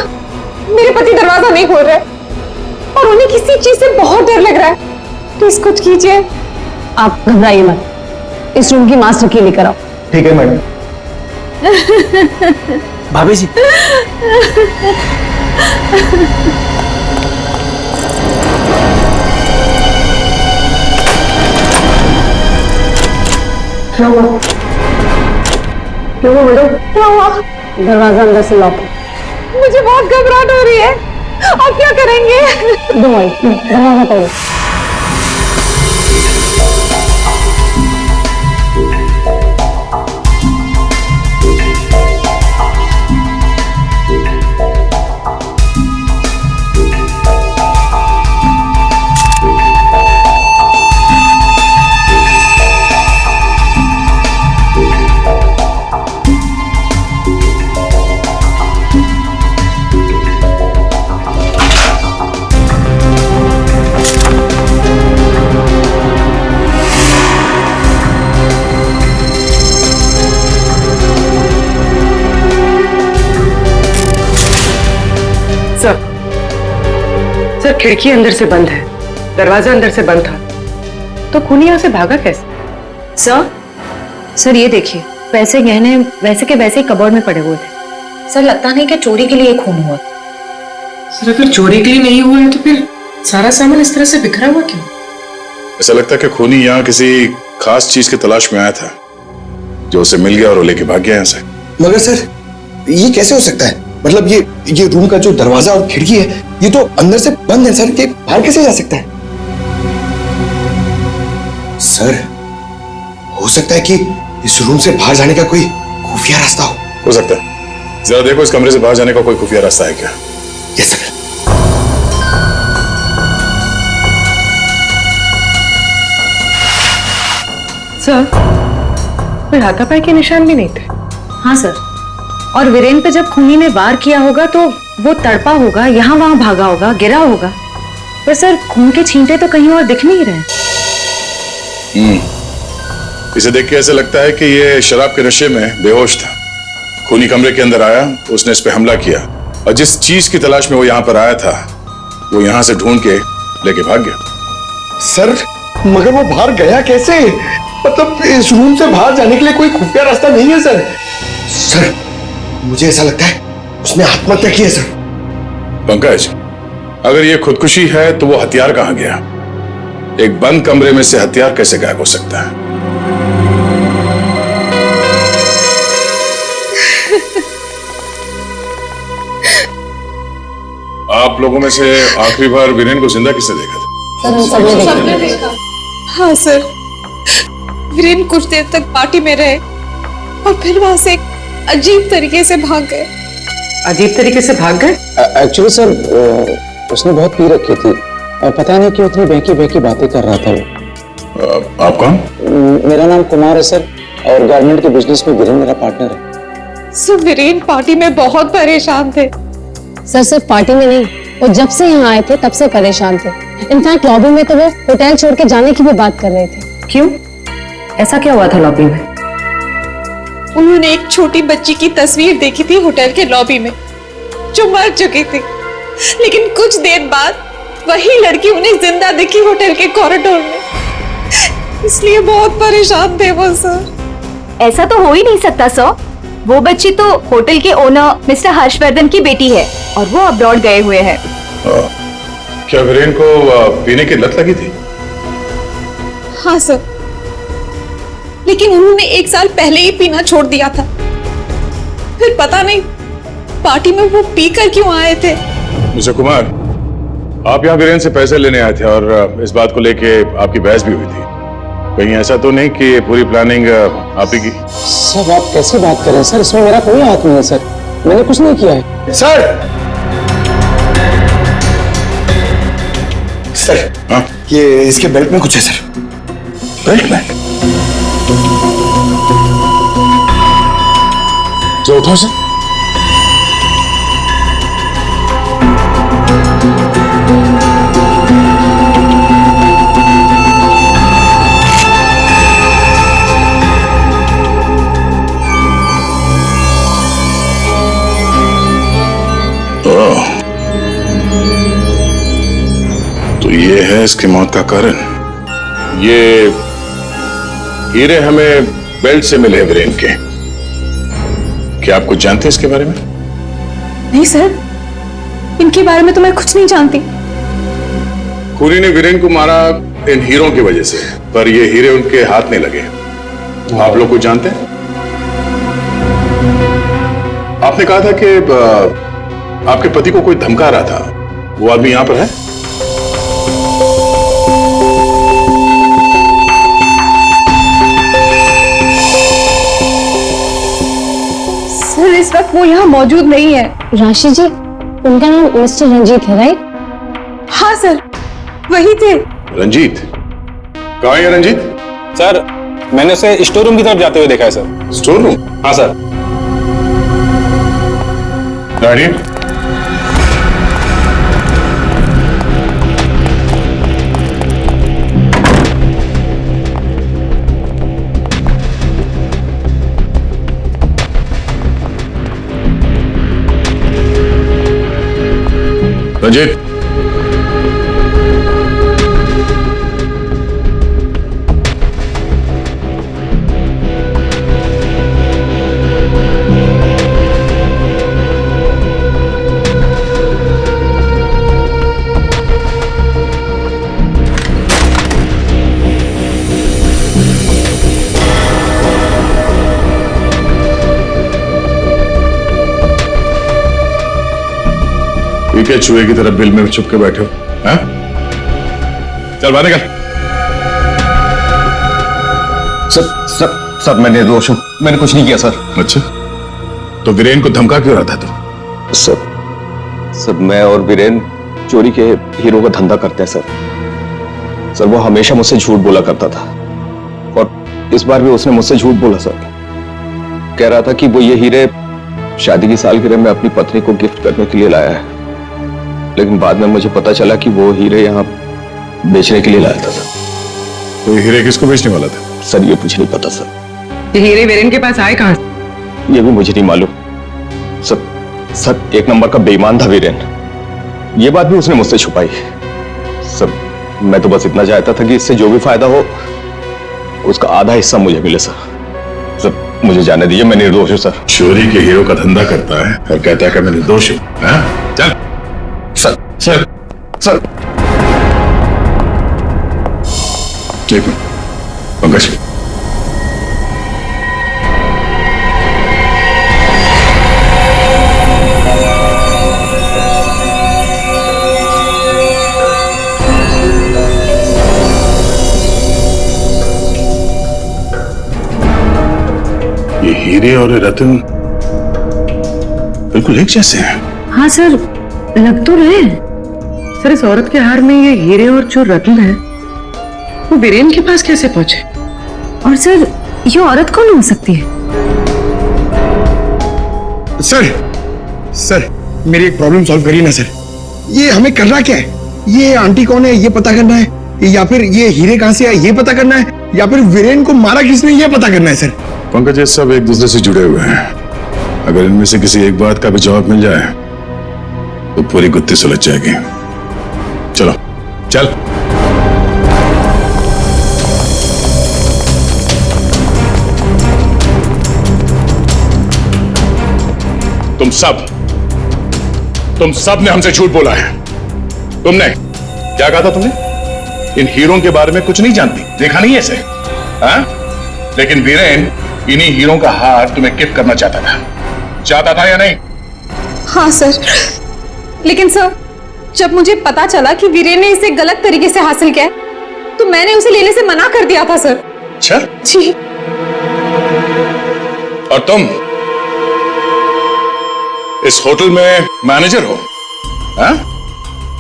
Speaker 15: मेरे पति दरवाजा नहीं खोल रहे और उन्हें किसी चीज से बहुत डर लग रहा है। प्लीज कुछ कीजिए। आप घबराइए मत, इस रूम की मास्टर की लेकर आओ।
Speaker 16: ठीक है मैडम। भाभी जी,
Speaker 15: क्या हुआ? क्या हुआ मैडम? क्या हुआ? दरवाजा अंदर से लॉक है। मुझे बहुत घबराहट हो रही है, अब क्या करेंगे? दरवाजा तोड़ो।
Speaker 14: सर खिड़की अंदर से बंद है, दरवाजा अंदर से बंद था, तो खूनी यहाँ से भागा कैसे?
Speaker 8: सर ये देखिए, पैसे गहने वैसे के वैसे ही कबर्ड में पड़े हुए थे। सर लगता नहीं कि चोरी के लिए खून हुआ।
Speaker 12: सर अगर चोरी के लिए नहीं हुआ है तो फिर सारा सामान इस तरह से बिखरा हुआ क्यों?
Speaker 9: ऐसा लगता है कि खूनी यहाँ किसी खास चीज की तलाश में आया था, जो उसे मिल गया और वो लेके भाग गया यहाँ से।
Speaker 13: मगर सर ये कैसे हो सकता है? मतलब ये रूम का जो दरवाजा और खिड़की है ये तो अंदर से बंद है सर, ये बाहर कैसे जा सकता है? सर हो सकता है कि इस रूम से बाहर जाने का कोई खुफिया रास्ता हो
Speaker 9: सकता है। जरा देखो इस कमरे से बाहर जाने का कोई खुफिया रास्ता है क्या?
Speaker 13: Yes sir.
Speaker 14: सर कोई हाथापाई के निशान भी नहीं थे।
Speaker 8: हाँ सर, और वीरेन पे जब खूनी ने वार किया होगा तो वो तड़पा होगा, यहाँ वहां भागा होगा, गिरा होगा, पर सर खून के छींटे तो कहीं और दिख नहीं रहे।
Speaker 9: इसे देख के ऐसा लगता है कि ये शराब के नशे में बेहोश था। खूनी कमरे के अंदर आया, उसने इस पे हमला किया और जिस चीज की तलाश में वो यहाँ पर आया था वो यहाँ से ढूंढ के लेके भाग गया।
Speaker 13: सर मगर वो बाहर गया कैसे? मतलब इस रूम से बाहर जाने के लिए कोई खुफिया रास्ता नहीं है सर। सर मुझे ऐसा लगता है उसने आत्महत्या की है सर।
Speaker 9: पंकज, अगर ये खुदकुशी है तो वो हथियार कहाँ गया? एक बंद कमरे में से हथियार कैसे गायब हो सकता है? आप लोगों में से आखिरी बार वीरेन को जिंदा किसने देखा था?
Speaker 11: सबने देखा। हाँ सर, वीरेन कुछ देर तक पार्टी में रहे और फिर वहां से एक अजीब तरीके से भाग गए।
Speaker 14: अजीब तरीके से भाग गए?
Speaker 16: एक्चुअली सर उसने बहुत पी रखी थी और पता नहीं क्यों इतनी बहकी बहकी बातें कर रहा था वो।
Speaker 9: आप कौन?
Speaker 16: मेरा नाम कुमार है सर और गारमेंट के बिजनेस में वीरेन मेरा पार्टनर है।
Speaker 11: सर वीरेन पार्टी में बहुत परेशान थे।
Speaker 15: सर सिर्फ पार्टी में नहीं, वो जब से यहाँ आए थे तब से परेशान थे। इनफैक्ट लॉबी में तो वो होटल छोड़ के जाने की भी बात कर रहे थे।
Speaker 8: क्यों? ऐसा क्या हुआ था लॉबी में?
Speaker 11: उन्होंने एक छोटी बच्ची की तस्वीर देखी थी होटल के लॉबी में जो मर चुकी थी, लेकिन कुछ देर बाद वही लड़की उन्हें जिंदा दिखी होटल के कॉरिडोर में। इसलिए बहुत परेशान थे वो सर।
Speaker 18: ऐसा तो हो ही नहीं सकता सर, वो बच्ची तो होटल के ओनर मिस्टर हर्षवर्धन की बेटी है और वो अब्रॉड गए हुए हैं।
Speaker 9: क्या वीरेन को पीने की लत लगी थी?
Speaker 11: हाँ सर, लेकिन उन्होंने 1 साल पहले ही पीना छोड़ दिया था। फिर पता नहीं पार्टी में वो पीकर क्यों आए थे।
Speaker 9: मिस्टर कुमार, आप यहाँ वीरेन से पैसे लेने आए थे और इस बात को लेके आपकी बहस भी हुई थी। कहीं ऐसा तो नहीं कि पूरी प्लानिंग आप ही की?
Speaker 16: सर आप कैसी बात कर रहे हैं सर, इसमें मेरा कोई हाथ नहीं है सर, मैंने कुछ नहीं किया है।
Speaker 13: सर सर हाँ? ये इसके बेल्ट में कुछ है सर।
Speaker 9: बेल्ट में? जो उठाओ सर। तो ये है इसकी मौत का कारण। ये हीरे हमें बेल्ट से मिले वीरेन के। क्या आप कुछ जानते हैं इसके बारे में?
Speaker 11: नहीं सर, इनके बारे में तो मैं कुछ नहीं जानती।
Speaker 9: खूनी ने वीरेन को मारा इन हीरों की वजह से, पर ये हीरे उनके हाथ नहीं लगे। आप लोग कुछ जानते हैं? आपने कहा था कि आपके पति को कोई धमका रहा था, वो आदमी यहां पर है?
Speaker 11: सर इस वक्त वो यहाँ मौजूद नहीं है।
Speaker 15: राशि जी, उनका नाम मिस्टर रंजीत है राइट?
Speaker 11: हाँ सर, वही थे।
Speaker 9: रंजीत? कहाँ है रंजीत?
Speaker 17: सर मैंने उसे स्टोर रूम की तरफ जाते हुए देखा है सर।
Speaker 9: Store room?
Speaker 17: हाँ सर।
Speaker 9: गाड़ी? रंजीत, के चूहे की तरफ बिल में छुप के बैठे हो? हाँ? चल बाहर निकल।
Speaker 16: सर मैं निर्दोष हूं, मैंने कुछ नहीं किया सर।
Speaker 9: अच्छा, तो वीरेन को धमका क्यों रहा था तू?
Speaker 6: सर मैं और वीरेन चोरी के हीरो का धंधा करते हैं सर। वो हमेशा मुझसे झूठ बोला करता था और इस बार भी उसने मुझसे झूठ बोला सर। कह रहा था कि वो ये हीरे शादी की सालगिरह में अपनी पत्नी को गिफ्ट करने के लिए लाया है, लेकिन बाद में मुझे पता चला कि वो हीरे यहाँ बेचने के लिए लाया था।
Speaker 9: तो ये हीरे किसको बेचने वाला था?
Speaker 6: सर ये मुझे नहीं पता सर।
Speaker 14: ये हीरे वीरेन के पास आए कहां से?
Speaker 6: ये भी मुझे नहीं मालूम सर। एक नंबर का बेईमान था वीरेन, ये बात भी उसने मुझसे छुपाई। सर मैं तो बस इतना चाहता था कि इससे जो भी फायदा हो उसका आधा हिस्सा मुझे मिले सर। मुझे जाने दीजिए, मैं निर्दोष हूँ सर।
Speaker 9: चोरी के हीरो का धंधा करता है और कहता है कि मैं निर्दोष हूँ। चल सर। एक मिनट पंकज, ये हीरे और रतन बिल्कुल एक जैसे हैं।
Speaker 14: हाँ सर, लग तो रहे हैं। सर इस औरत के हार में ये हीरे और जो रत्न है वो वीरेन के पास कैसे पहुंचे?
Speaker 3: और सर ये औरत कौन हो सकती है?
Speaker 4: सर मेरी एक प्रॉब्लम सॉल्व करिए ना सर। ये हमें करना क्या है? ये आंटी कौन है ये पता करना है, या फिर ये हीरे कहां से आए ये पता करना है, या फिर वीरेन को मारा किसने ये पता करना है सर।
Speaker 9: पंकज, ये सब एक दूसरे से जुड़े हुए हैं। अगर इनमें से किसी एक बात का भी जवाब मिल जाए तो पूरी गुत्थी सुलझ जाएगी। चलो चल। तुम सब ने हमसे झूठ बोला है। तुमने क्या कहा था? तुमने इन हीरों के बारे में कुछ नहीं जानती, देखा नहीं ऐसे? हाँ? लेकिन वीरेन इन्हीं हीरों का हार तुम्हें गिफ्ट करना चाहता था या नहीं?
Speaker 8: हाँ सर, लेकिन सर जब मुझे पता चला कि वीरेन ने इसे गलत तरीके से हासिल किया तो मैंने उसे लेने से मना कर दिया था सर।
Speaker 9: अच्छा
Speaker 8: जी।
Speaker 9: और तुम इस होटल में मैनेजर हो? हाँ?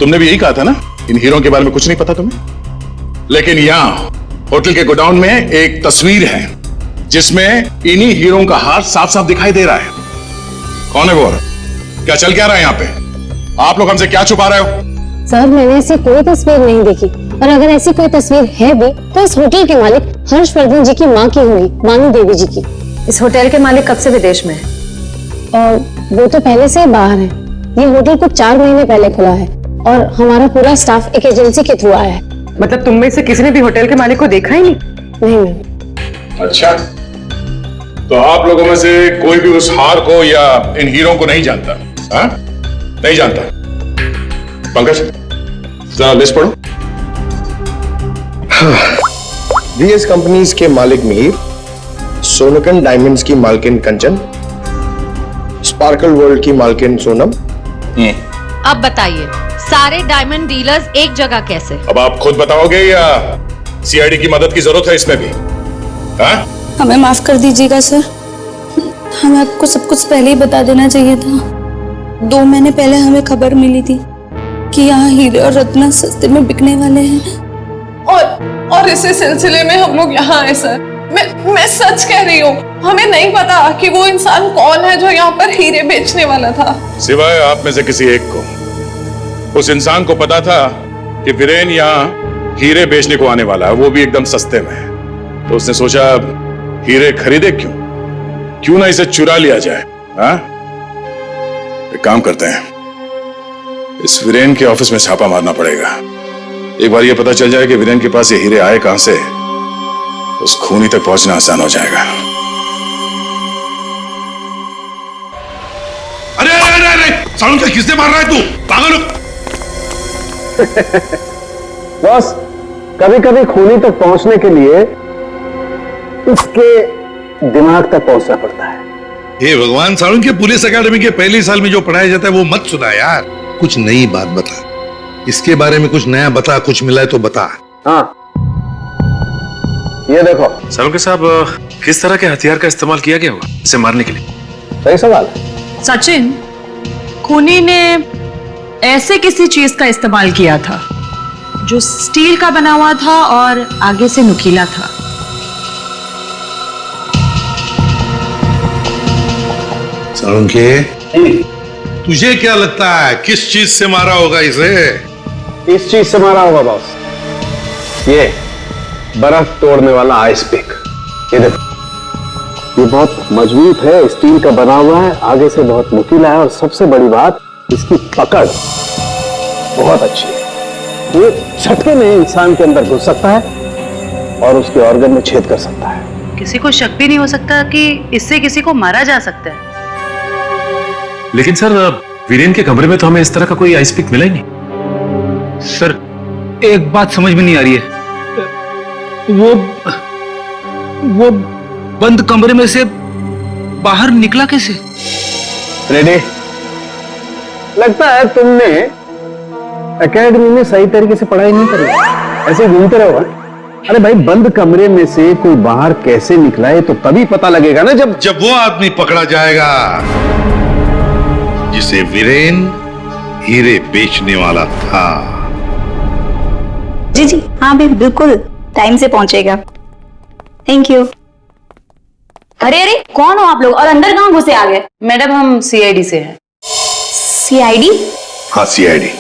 Speaker 9: तुमने भी यही कहा था ना, इन हीरों के बारे में कुछ नहीं पता तुम्हें। लेकिन यहां होटल के गोडाउन में एक तस्वीर है जिसमें इन्हीं हीरों का हाथ साफ साफ दिखाई दे रहा है। कौन है वो? क्या चल क्या रहा है यहाँ पे? आप लोग हमसे क्या छुपा रहे हो?
Speaker 15: सर मैंने ऐसी कोई तस्वीर नहीं देखी, और अगर ऐसी कोई तस्वीर है भी तो इस होटल के मालिक हर्षवर्धन जी की माँ की होगी, मानू देवी जी की।
Speaker 8: इस होटल के मालिक कब से विदेश में है?
Speaker 15: और वो तो पहले से ही बाहर है। ये होटल कुछ 4 महीने पहले खुला है और हमारा पूरा स्टाफ एक एजेंसी के थ्रू आया है।
Speaker 14: मतलब तुम में से किसी ने भी होटल के मालिक को देखा ही नहीं?
Speaker 15: नहीं।
Speaker 9: अच्छा, तो आप लोगों में से कोई भी उस हार को या इन हीरों को नहीं जानता? हाँ? नहीं जानता? पंकज जरा लिस्ट पढ़ो।
Speaker 4: वीएस कंपनीज के मालिक मीर, सोनकन डायमंड्स की मालकिन कंचन, स्पार्कल वर्ल्ड की मालकिन सोनम।
Speaker 19: अब बताइए, सारे डायमंड डीलर्स एक जगह कैसे?
Speaker 9: अब आप खुद बताओगे या सीआईडी की मदद की जरूरत है इसमें भी? हाँ?
Speaker 11: हमें माफ कर दीजिएगा सर, हमें आपको सब कुछ पहले ही बता देना चाहिए था। 2 महीने पहले हमें खबर मिली थी कि यहाँ हीरे और रत्न सस्ते में बिकने वाले हैं,
Speaker 14: और इसी सिलसिले में हम लोग यहाँ आए सर। मैं सच कह रही हूँ, हमें नहीं पता कि वो इंसान कौन है जो यहाँ पर हीरे बेचने वाला था।
Speaker 9: सिवाय आप में से किसी एक को उस इंसान को पता था कि वीरेन यहाँ हीरे बेचने को आने वाला है, वो भी एकदम सस्ते में। तो उसने सोचा हीरे खरीदे क्यों ना इसे चुरा लिया जाए। हाँ? एक काम करते हैं, इस वीरेन के ऑफिस में छापा मारना पड़ेगा। एक बार ये पता चल जाए कि वीरेन के पास ये हीरे आए कहां से, उस खूनी तक पहुंचना आसान हो जाएगा।
Speaker 1: अरे अरे अरे अरे सालून का किसने मार रहा है तू? पागल हो?
Speaker 13: बॉस, कभी कभी खूनी तक पहुंचने के लिए उसके दिमाग तक पहुंचना पड़ता है।
Speaker 1: हे भगवान, सालून के पुलिस अकेडमी के पहले साल में जो पढ़ाया जाता है वो मत सुना यार। कुछ नई बात बता, इसके बारे में कुछ नया बता, कुछ मिला है तो बता।
Speaker 13: हाँ, ये देखो।
Speaker 10: सालुंके साहब, किस तरह के हथियार का इस्तेमाल किया गया होगा इसे मारने के लिए?
Speaker 13: सही सवाल।
Speaker 14: सचिन, खूनी ने ऐसे किसी चीज का इस्तेमाल किया था जो स्टील का बना हुआ था और आगे से नुकीला था।
Speaker 1: सालून के, तुझे क्या लगता है किस चीज से मारा होगा इसे?
Speaker 13: इस चीज से मारा होगा बॉस, ये बर्फ तोड़ने वाला आइस पिक। ये देखो, ये बहुत मजबूत है, स्टील का बना हुआ है, आगे से बहुत नुकीला है और सबसे बड़ी बात इसकी पकड़ बहुत अच्छी है। ये झटके में इंसान के अंदर घुस सकता है और उसके ऑर्गन में छेद कर सकता है।
Speaker 8: किसी को शक भी नहीं हो सकता कि इससे किसी को मारा जा सकता है।
Speaker 10: लेकिन सर, वीरेन के कमरे में तो हमें इस तरह का कोई आइस पिक मिला ही नहीं।
Speaker 2: सर, एक बात समझ में नहीं आ रही है, वो बंद कमरे में से बाहर निकला कैसे?
Speaker 13: रेडी? लगता है तुमने एकेडमी में सही तरीके से पढ़ाई नहीं करी, ऐसे घूमते रहो। अरे भाई, बंद कमरे में से कोई बाहर कैसे निकला है तो तभी पता लगेगा ना जब
Speaker 1: वो आदमी पकड़ा जाएगा जिसे वीरेन हीरे बेचने वाला था।
Speaker 18: जी जी, हाँ भी बिल्कुल टाइम से पहुंचेगा। Thank you. अरे अरे, कौन हो आप लोग और अंदर कहाँ घुसे आ गए?
Speaker 8: मैडम, हम सीआईडी से हैं।
Speaker 18: सीआईडी?
Speaker 1: हाँ, सीआईडी।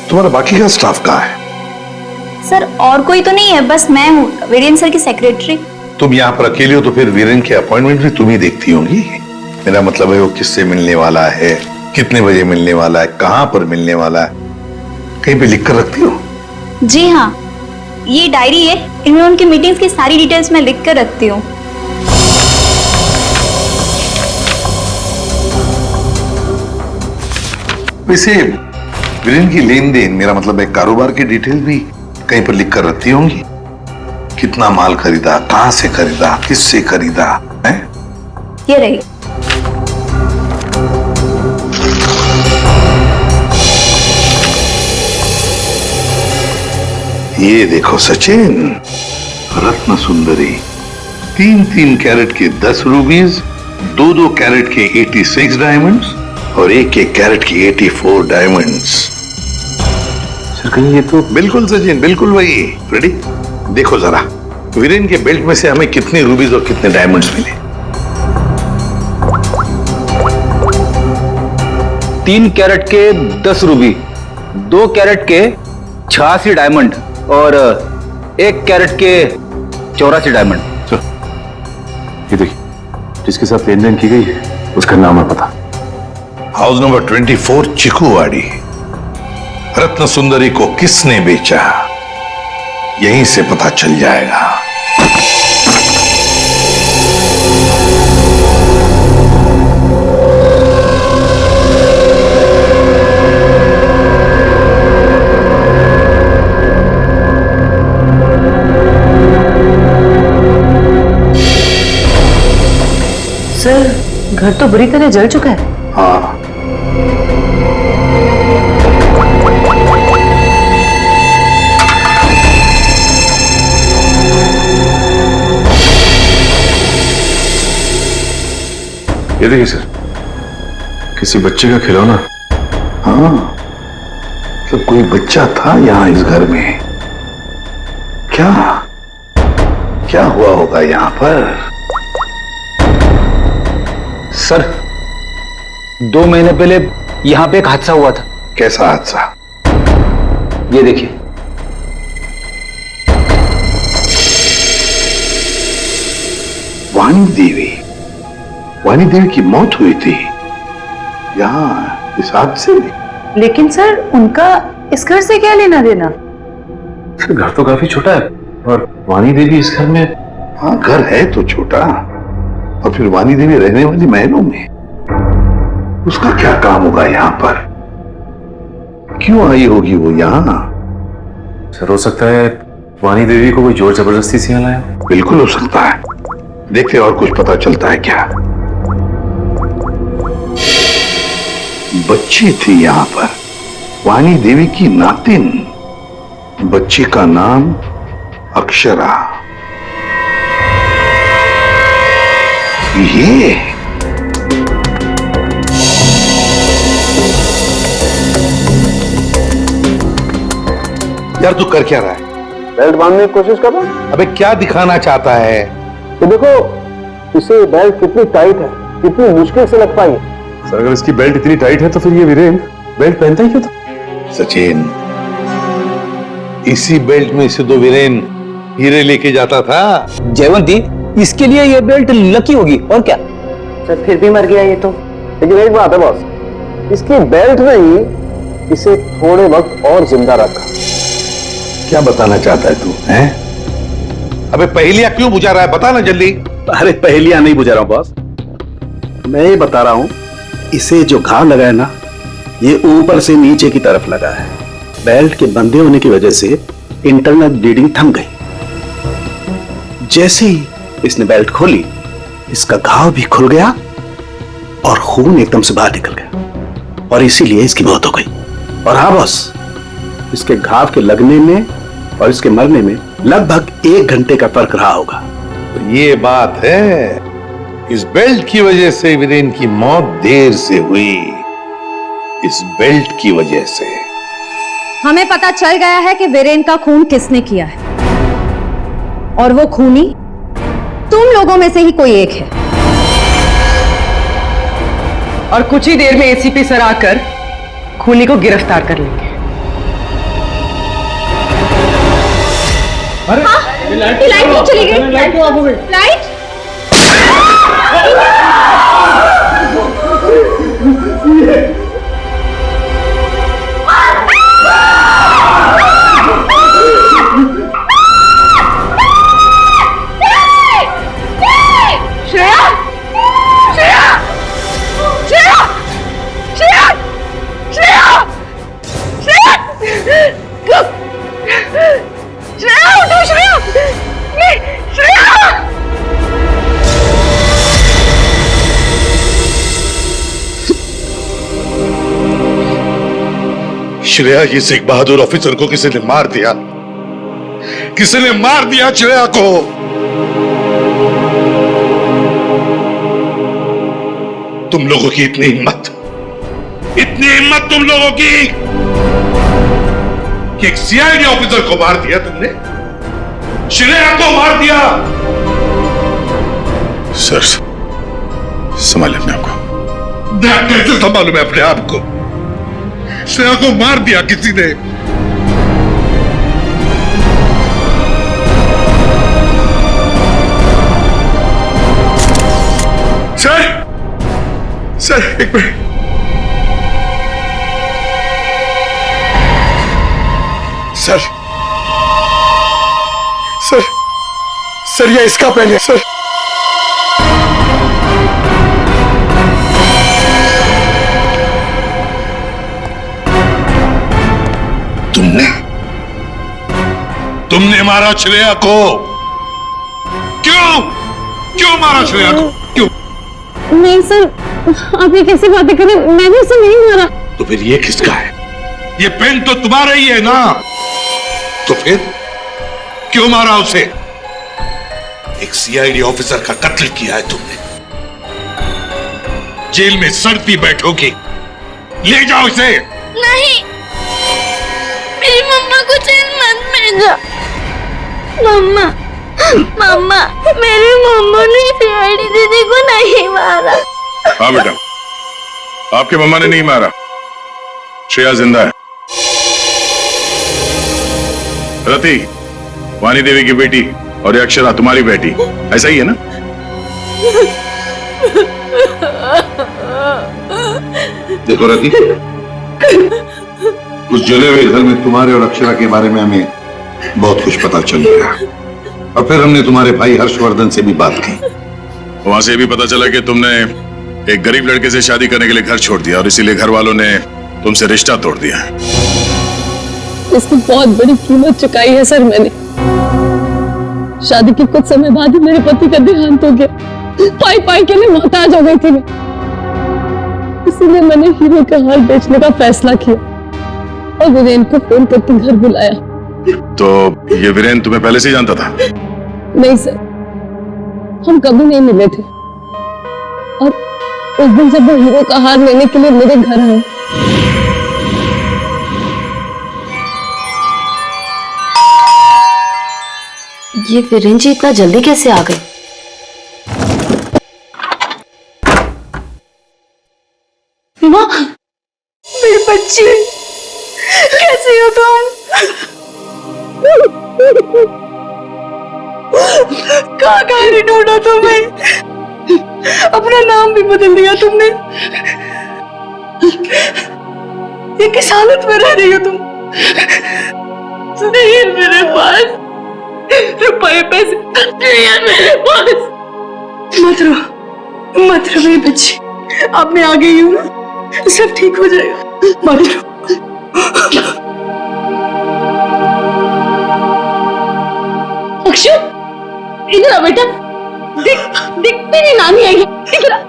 Speaker 1: तुम्हारा बाकी का स्टाफ कहाँ है?
Speaker 18: सर, और कोई तो नहीं है, बस मैं हूँ, वीरेन सर की सेक्रेटरी।
Speaker 1: तुम यहाँ पर अकेले हो तो फिर वीरेन के अपॉइंटमेंट भी तुम ही देखती होंगी। मेरा मतलब है वो किससे मिलने वाला है, कितने बजे मिलने वाला है, कहाँ पर मिलने वाला है, कहीं पे लिख कर रखती हो?
Speaker 18: जी हाँ, ये डायरी है, इनमें उनकी मीटिंग्स की सारी डिटेल्स मैं लिख कर रखती हूँ।
Speaker 1: वैसे वीरेन की लेन देन, मेरा मतलब है कारोबार की डिटेल भी कहीं पर लिख कर रखती होंगी। कितना माल खरीदा, कहां से खरीदा, किससे खरीदा है?
Speaker 18: ये रही।
Speaker 1: ये देखो सचिन, रत्न सुंदरी, 3-3 कैरेट के 10 रूबीज, 2-2 कैरेट के 86 डायमंड्स और 1-1 कैरेट की 84 डायमंड्स।
Speaker 10: सर, कहीं ये तो...
Speaker 1: बिल्कुल सचिन, बिल्कुल वही। रेडी? देखो जरा, वीरेन के बेल्ट में से हमें कितने रूबीज और कितने डायमंड्स मिले?
Speaker 2: 3 कैरेट के 10 रूबी, 2 कैरेट के 86 डायमंड और 1 कैरेट के 84 डायमंड।
Speaker 10: ये देखिए, जिसके साथ लेन देन की गई है उसका नाम है पता।
Speaker 1: House number 24, चिकूवाड़ी। रत्न सुंदरी को किसने बेचा, यहीं से पता चल जाएगा।
Speaker 8: सर, घर तो बुरी तरह जल चुका है।
Speaker 1: हाँ,
Speaker 10: ये देखिए सर, किसी बच्चे का खिलौना।
Speaker 1: हाँ, तो कोई बच्चा था यहाँ इस घर में। क्या क्या हुआ होगा यहाँ पर?
Speaker 2: सर, 2 महीने पहले यहाँ पे एक हादसा हुआ था।
Speaker 1: कैसा हादसा?
Speaker 2: ये देखिए।
Speaker 1: वाणी देवी की मौत हुई थी यहाँ इस हादसे में।
Speaker 14: लेकिन सर उनका इस घर से क्या लेना देना?
Speaker 10: सर घर तो काफी छोटा है और वानी देवी इस घर में।
Speaker 1: हाँ घर है तो छोटा, और फिर वानी देवी रहने वाली महलों में, उसका क्या काम होगा यहाँ पर? क्यों आई होगी वो यहाँ?
Speaker 10: सर हो सकता है वानी देवी को कोई जोर जबरदस्ती से यहाँ लाया।
Speaker 1: बिल्कुल हो सकता है, देखते और कुछ पता चलता है क्या। बच्ची थी यहाँ पर, वानी देवी की नातिन। बच्ची का नाम अक्षरा। ये यार तू कर क्या रहा है?
Speaker 13: बेल्ट बांधने की कोशिश कर रहा हूं।
Speaker 1: अबे क्या दिखाना चाहता है?
Speaker 13: तो देखो इसे बेल्ट कितनी टाइट है, कितनी मुश्किल से लग पाई है।
Speaker 10: सर अगर इसकी बेल्ट इतनी टाइट है तो फिर ये वीरेन बेल्ट पहनता ही क्यों था?
Speaker 1: सचिन, इसी बेल्ट में से तो वीरेन हीरे लेके जाता था।
Speaker 16: जयवंती, इसके लिए ये बेल्ट लकी होगी और क्या।
Speaker 13: सर फिर भी मर गया ये तो। लेकिन एक बात है बॉस, इसकी बेल्ट ने ही इसे थोड़े वक्त और जिंदा रखा।
Speaker 1: क्या बताना चाहता है तू? हैं? अबे पहेलियां क्यों बुझा रहा है? बता ना जल्दी।
Speaker 16: अरे पहेलियां नहीं बुझा रहा हूं बॉस, मैं ये बता रहा हूं इसे जो घाव लगा है ना, ये ऊपर से नीचे की तरफ लगा है। बेल्ट के बंधे होने की वजह से इंटरनल ब्लीडिंग थम गई। जैसे ही इसने बेल्ट खोली, इसका घाव भी खुल गया और खून एकदम से बाहर निकल गया, और इसीलिए इसकी मौत हो गई। और हाँ बॉस, इसके घाव के लगने में और इसके मरने में लगभग 1 घंटे का फर्क रहा होगा।
Speaker 1: तो ये बात है, इस बेल्ट की वजह से वीरेन की मौत देर से हुई। इस बेल्ट की वजह से
Speaker 15: हमें पता चल गया है कि वीरेन का खून किसने किया है, और वो खूनी तुम लोगों में से ही कोई एक है।
Speaker 14: और कुछ ही देर में एसीपी सर आकर खूनी को गिरफ्तार कर लेंगे।
Speaker 15: लाइट क्यों चली गई? लाइट क्यों ऑफ हो गई? लाइट
Speaker 14: श्रेया, श्रेया, श्रेया, श्रेया, श्रेया, श्रेया, श्रेया उठो, श्रेया, श्रेया।
Speaker 1: श्रेया, ये सिख बहादुर ऑफिसर को किसी ने मार दिया, किसी ने मार दिया श्रेया को। तुम लोगों की इतनी हिम्मत तुम लोगों की कि एक सीआईडी ऑफिसर को मार दिया तुमने, श्रेया को मार दिया। सर संभाले अपने आप को। कैसे संभालू मैं अपने आप को? श्रेया को मार दिया किसी ने। सर एक मिनट। सर सर सर ये इसका पहले सर। तुमने मारा श्रेया को। क्यों मारा श्रेया को? क्यों?
Speaker 15: नहीं सर, आप ये कैसी बातें करें? मैंने उसे नहीं मारा।
Speaker 1: तो फिर ये किसका है? ये पेन तो तुम्हारा ही है ना, तो फिर क्यों मारा उसे? एक सीआईडी ऑफिसर का कत्ल किया है तुमने, जेल में सड़ती बैठोगी। ले जाओ इसे।
Speaker 20: नहीं, मेरी मम्मा को जेल मत भेजो। मम्मा, मम्मा, मेरी मम्मा ने सीआईडी दीदी को नहीं मारा।
Speaker 9: हाँ बेटा, आपके मम्मा ने नहीं मारा, श्रेया जिंदा है। रति, वानी देवी की बेटी, और ये अक्षरा तुम्हारी बेटी, ऐसा ही है ना?
Speaker 1: देखो रति, उस जले हुए घर में तुम्हारे और अक्षरा के बारे में हमें बहुत कुछ पता चल गया और फिर हमने तुम्हारे भाई हर्षवर्धन से भी बात की।
Speaker 9: वहां से भी पता चला कि तुमने एक गरीब लड़के से शादी करने के लिए घर छोड़ दिया और इसीलिए घर वालों ने तुमसे रिश्ता तोड़ दिया।
Speaker 8: इसकी बहुत बड़ी कीमत चुकाई है सर मैंने। शादी के कुछ समय बाद ही मेरे पति का देहांत हो गया। पाई पाई के लिए मोहताज हो गई थी मैं, इसीलिए मैंने हीरो का हार बेचने का फैसला किया और वीरेन को फोन करके घर बुलाया।
Speaker 9: तो ये वीरेन तुम्हें पहले से ही जानता था?
Speaker 8: नहीं सर, हम कभी नहीं मिले थे और उस दिन जब वो हीरो का हार लेने के लिए मेरे घर आए,
Speaker 15: ये वीरेन जी इतना जल्दी कैसे आ गए?
Speaker 3: माँ, मेरी बच्ची, कैसी हो तुम? कहाँ नहीं ढूंढा तुम्हें? अपना नाम भी बदल दिया तुमने। ये किस हालत में रह रही हो तुम? नहीं है मेरे पास रुपए पैसे, नहीं है मेरे पास। मत रो मेरी बच्ची, अब मैं आ गई हूँ ना, सब ठीक हो जाएगा। मत रो। अक्षु, इधर आ बेटा, देख तेरी नानी आई है, इधर आ।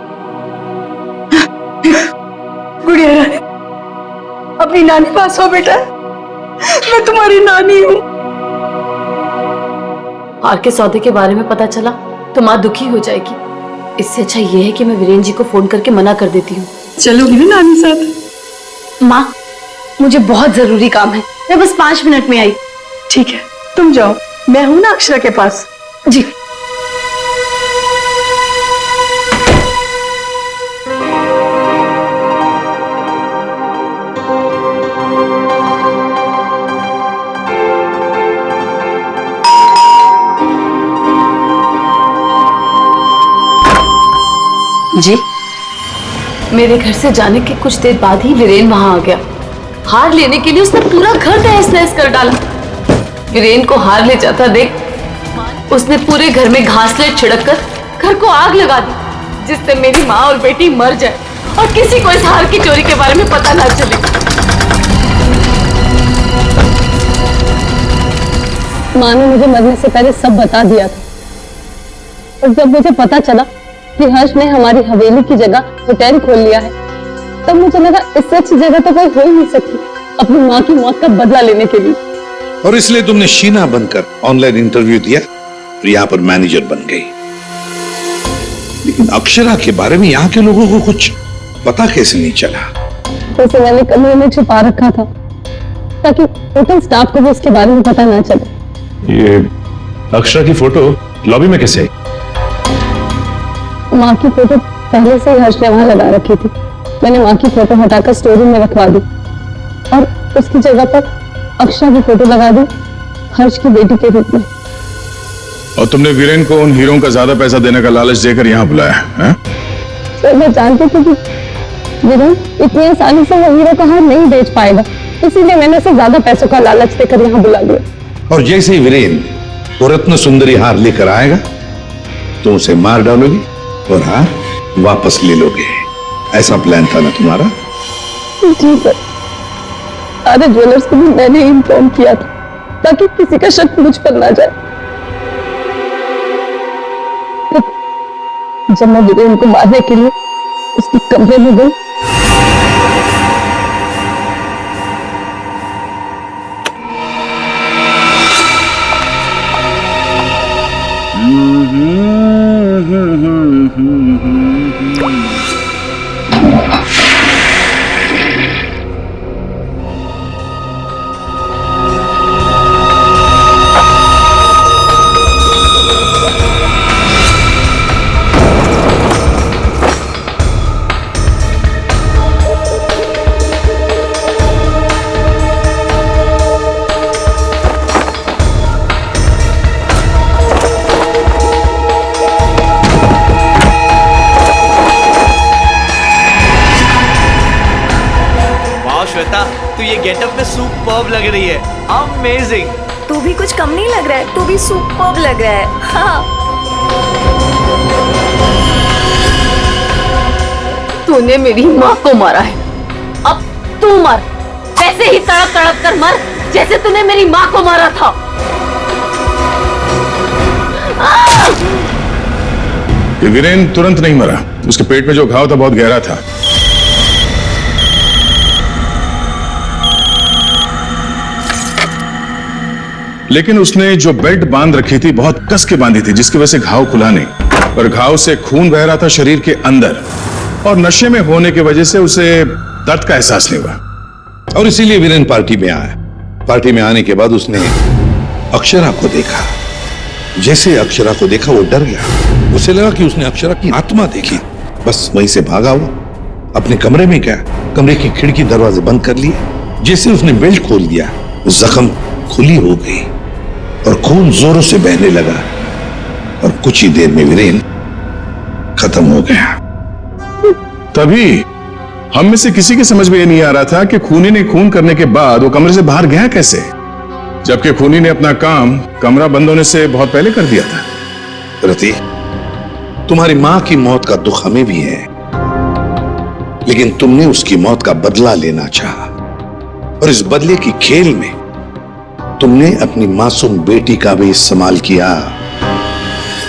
Speaker 3: गुड़िया रानी, अपनी नानी पास हो बेटा, मैं तुम्हारी नानी हूँ।
Speaker 8: हार के सौदे के बारे में पता चला तो माँ दुखी हो जाएगी। इससे अच्छा ये है कि मैं वीरेन जी को फोन करके मना कर देती हूँ।
Speaker 3: चलोगी ना नानी साथ?
Speaker 8: माँ, मुझे बहुत जरूरी काम है, मैं बस 5 मिनट में आई।
Speaker 3: ठीक है, तुम जाओ, मैं हूं ना अक्षरा के पास।
Speaker 8: जी। जी, मेरे घर से जाने के कुछ देर बाद ही वीरेन वहां आ गया। हार लेने के लिए उसने पूरा घर तहस नहस कर डाला। वीरेन को हार ले जाता देख उसने पूरे घर में घासलेट छिड़क कर घर को आग लगा दी, जिससे मेरी माँ और बेटी मर जाए और किसी को इस हार की चोरी के बारे में पता ना चले। माँ ने मुझे मरने से पहले सब बता दिया था और जब मुझे पता चला कि हर्ष ने हमारी हवेली की जगह होटल खोल लिया है, तब मुझे लगा इससे अच्छी जगह तो कोई हो ही नहीं सकती अपनी माँ की मौत का बदला लेने के लिए।
Speaker 1: और इसलिए तुमने शीना बनकर ऑनलाइन इंटरव्यू दिया और यहाँ पर मैनेजर बन गई। लेकिन अक्षरा के बारे में यहाँ के लोगों को कुछ पता कैसे नहीं चला?
Speaker 8: उसे मैंने कमरे में छुपा रखा था ताकि होटल स्टाफ को भी उसके बारे में पता ना चले।
Speaker 10: ये अक्षरा की फोटो लॉबी में कैसे आई?
Speaker 8: माँ की फोटो पहले से ही हर्ष ने वहां लगा रखी थी। मैंने माँ की फोटो हटाकर स्टोर रूम में रखवा दी और उसकी जगह पर अक्षरा की फोटो लगा दी हर्ष की बेटी के रूप में।
Speaker 9: और तुमने वीरेन को उन हीरों का ज्यादा पैसा देने का लालच देकर यहाँ बुलाया है?
Speaker 8: सर, मैं जानती थी कि वीरेन इतनी आसानी से वो हीरो का हार नहीं बेच पाएगा, इसीलिए मैंने उसे ज्यादा पैसों का लालच देकर यहाँ बुला लिया।
Speaker 1: और जैसे ही वीरेन वो रत्न सुंदरी हार लेकर आएगा तो उसे मार डालोगी और हार वापस ले लोगे। ऐसा प्लान था ना तुम्हारा?
Speaker 8: जी सर, सारे ज्वेलर्स को भी मैंने इन्फॉर्म किया था ताकि किसी का शक मुझ पर ना जाए। जब मैं वीरेन को मारने के लिए उसके कमरे में गई
Speaker 6: श्वेता, तू ये गेटअप में सुपर्ब लग रही है। अमेजिंग।
Speaker 18: तू भी कुछ कम नहीं लग रहा है, तू भी सुपर्ब लग रहा है। हाँ।
Speaker 8: तूने मेरी माँ को मारा है, अब तू मर, ऐसे ही तड़प तड़प कर मर जैसे तूने मेरी माँ को मारा था।
Speaker 9: ये वीरेन तुरंत नहीं मरा, उसके पेट में जो घाव था बहुत गहरा था। लेकिन उसने जो बेल्ट बांध रखी थी बहुत कस के बांधी थी, जिसकी वजह से घाव खुला नहीं, पर घाव से खून बह रहा था शरीर के अंदर, और नशे में होने की वजह से उसे दर्द का एहसास नहीं हुआ,
Speaker 1: और इसीलिए वीरेन पार्टी में आया। पार्टी में आने के बाद उसने अक्षरा को देखा। जैसे अक्षरा को देखा वो डर गया, उसे लगा कि उसने अक्षरा की आत्मा देखी। बस वहीं से भागा वो अपने कमरे में गया, कमरे की खिड़की दरवाजे बंद कर लिए। जैसे उसने बेल्ट खोल दिया, जख्म खुली हो गई और खून जोरों से बहने लगा, और कुछ ही देर में वीरेन खत्म हो गया।
Speaker 9: तभी हम में से किसी के समझ में ये नहीं आ रहा था कि खूनी ने खून करने के बाद वो कमरे से बाहर गया कैसे, जबकि खूनी ने अपना काम कमरा बंद होने से बहुत पहले कर दिया था।
Speaker 1: रति, तुम्हारी मां की मौत का दुख हमें भी है, लेकिन तुमने उसकी मौत का बदला लेना चाहा, और इस बदले की खेल में तुमने अपनी मासूम बेटी का भी इस्तेमाल किया,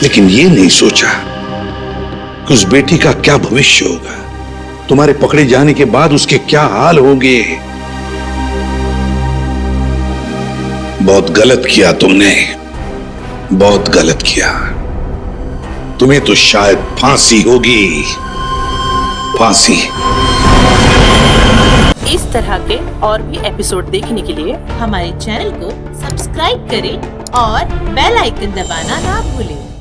Speaker 1: लेकिन ये नहीं सोचा कि उस बेटी का क्या भविष्य होगा, तुम्हारे पकड़े जाने के बाद उसके क्या हाल होंगे। बहुत गलत किया तुमने, बहुत गलत किया। तुम्हें तो शायद फांसी होगी, फांसी।
Speaker 21: इस तरह के और भी एपिसोड देखने के लिए हमारे चैनल को सब्सक्राइब करें और बेल आइकन दबाना ना भूलें।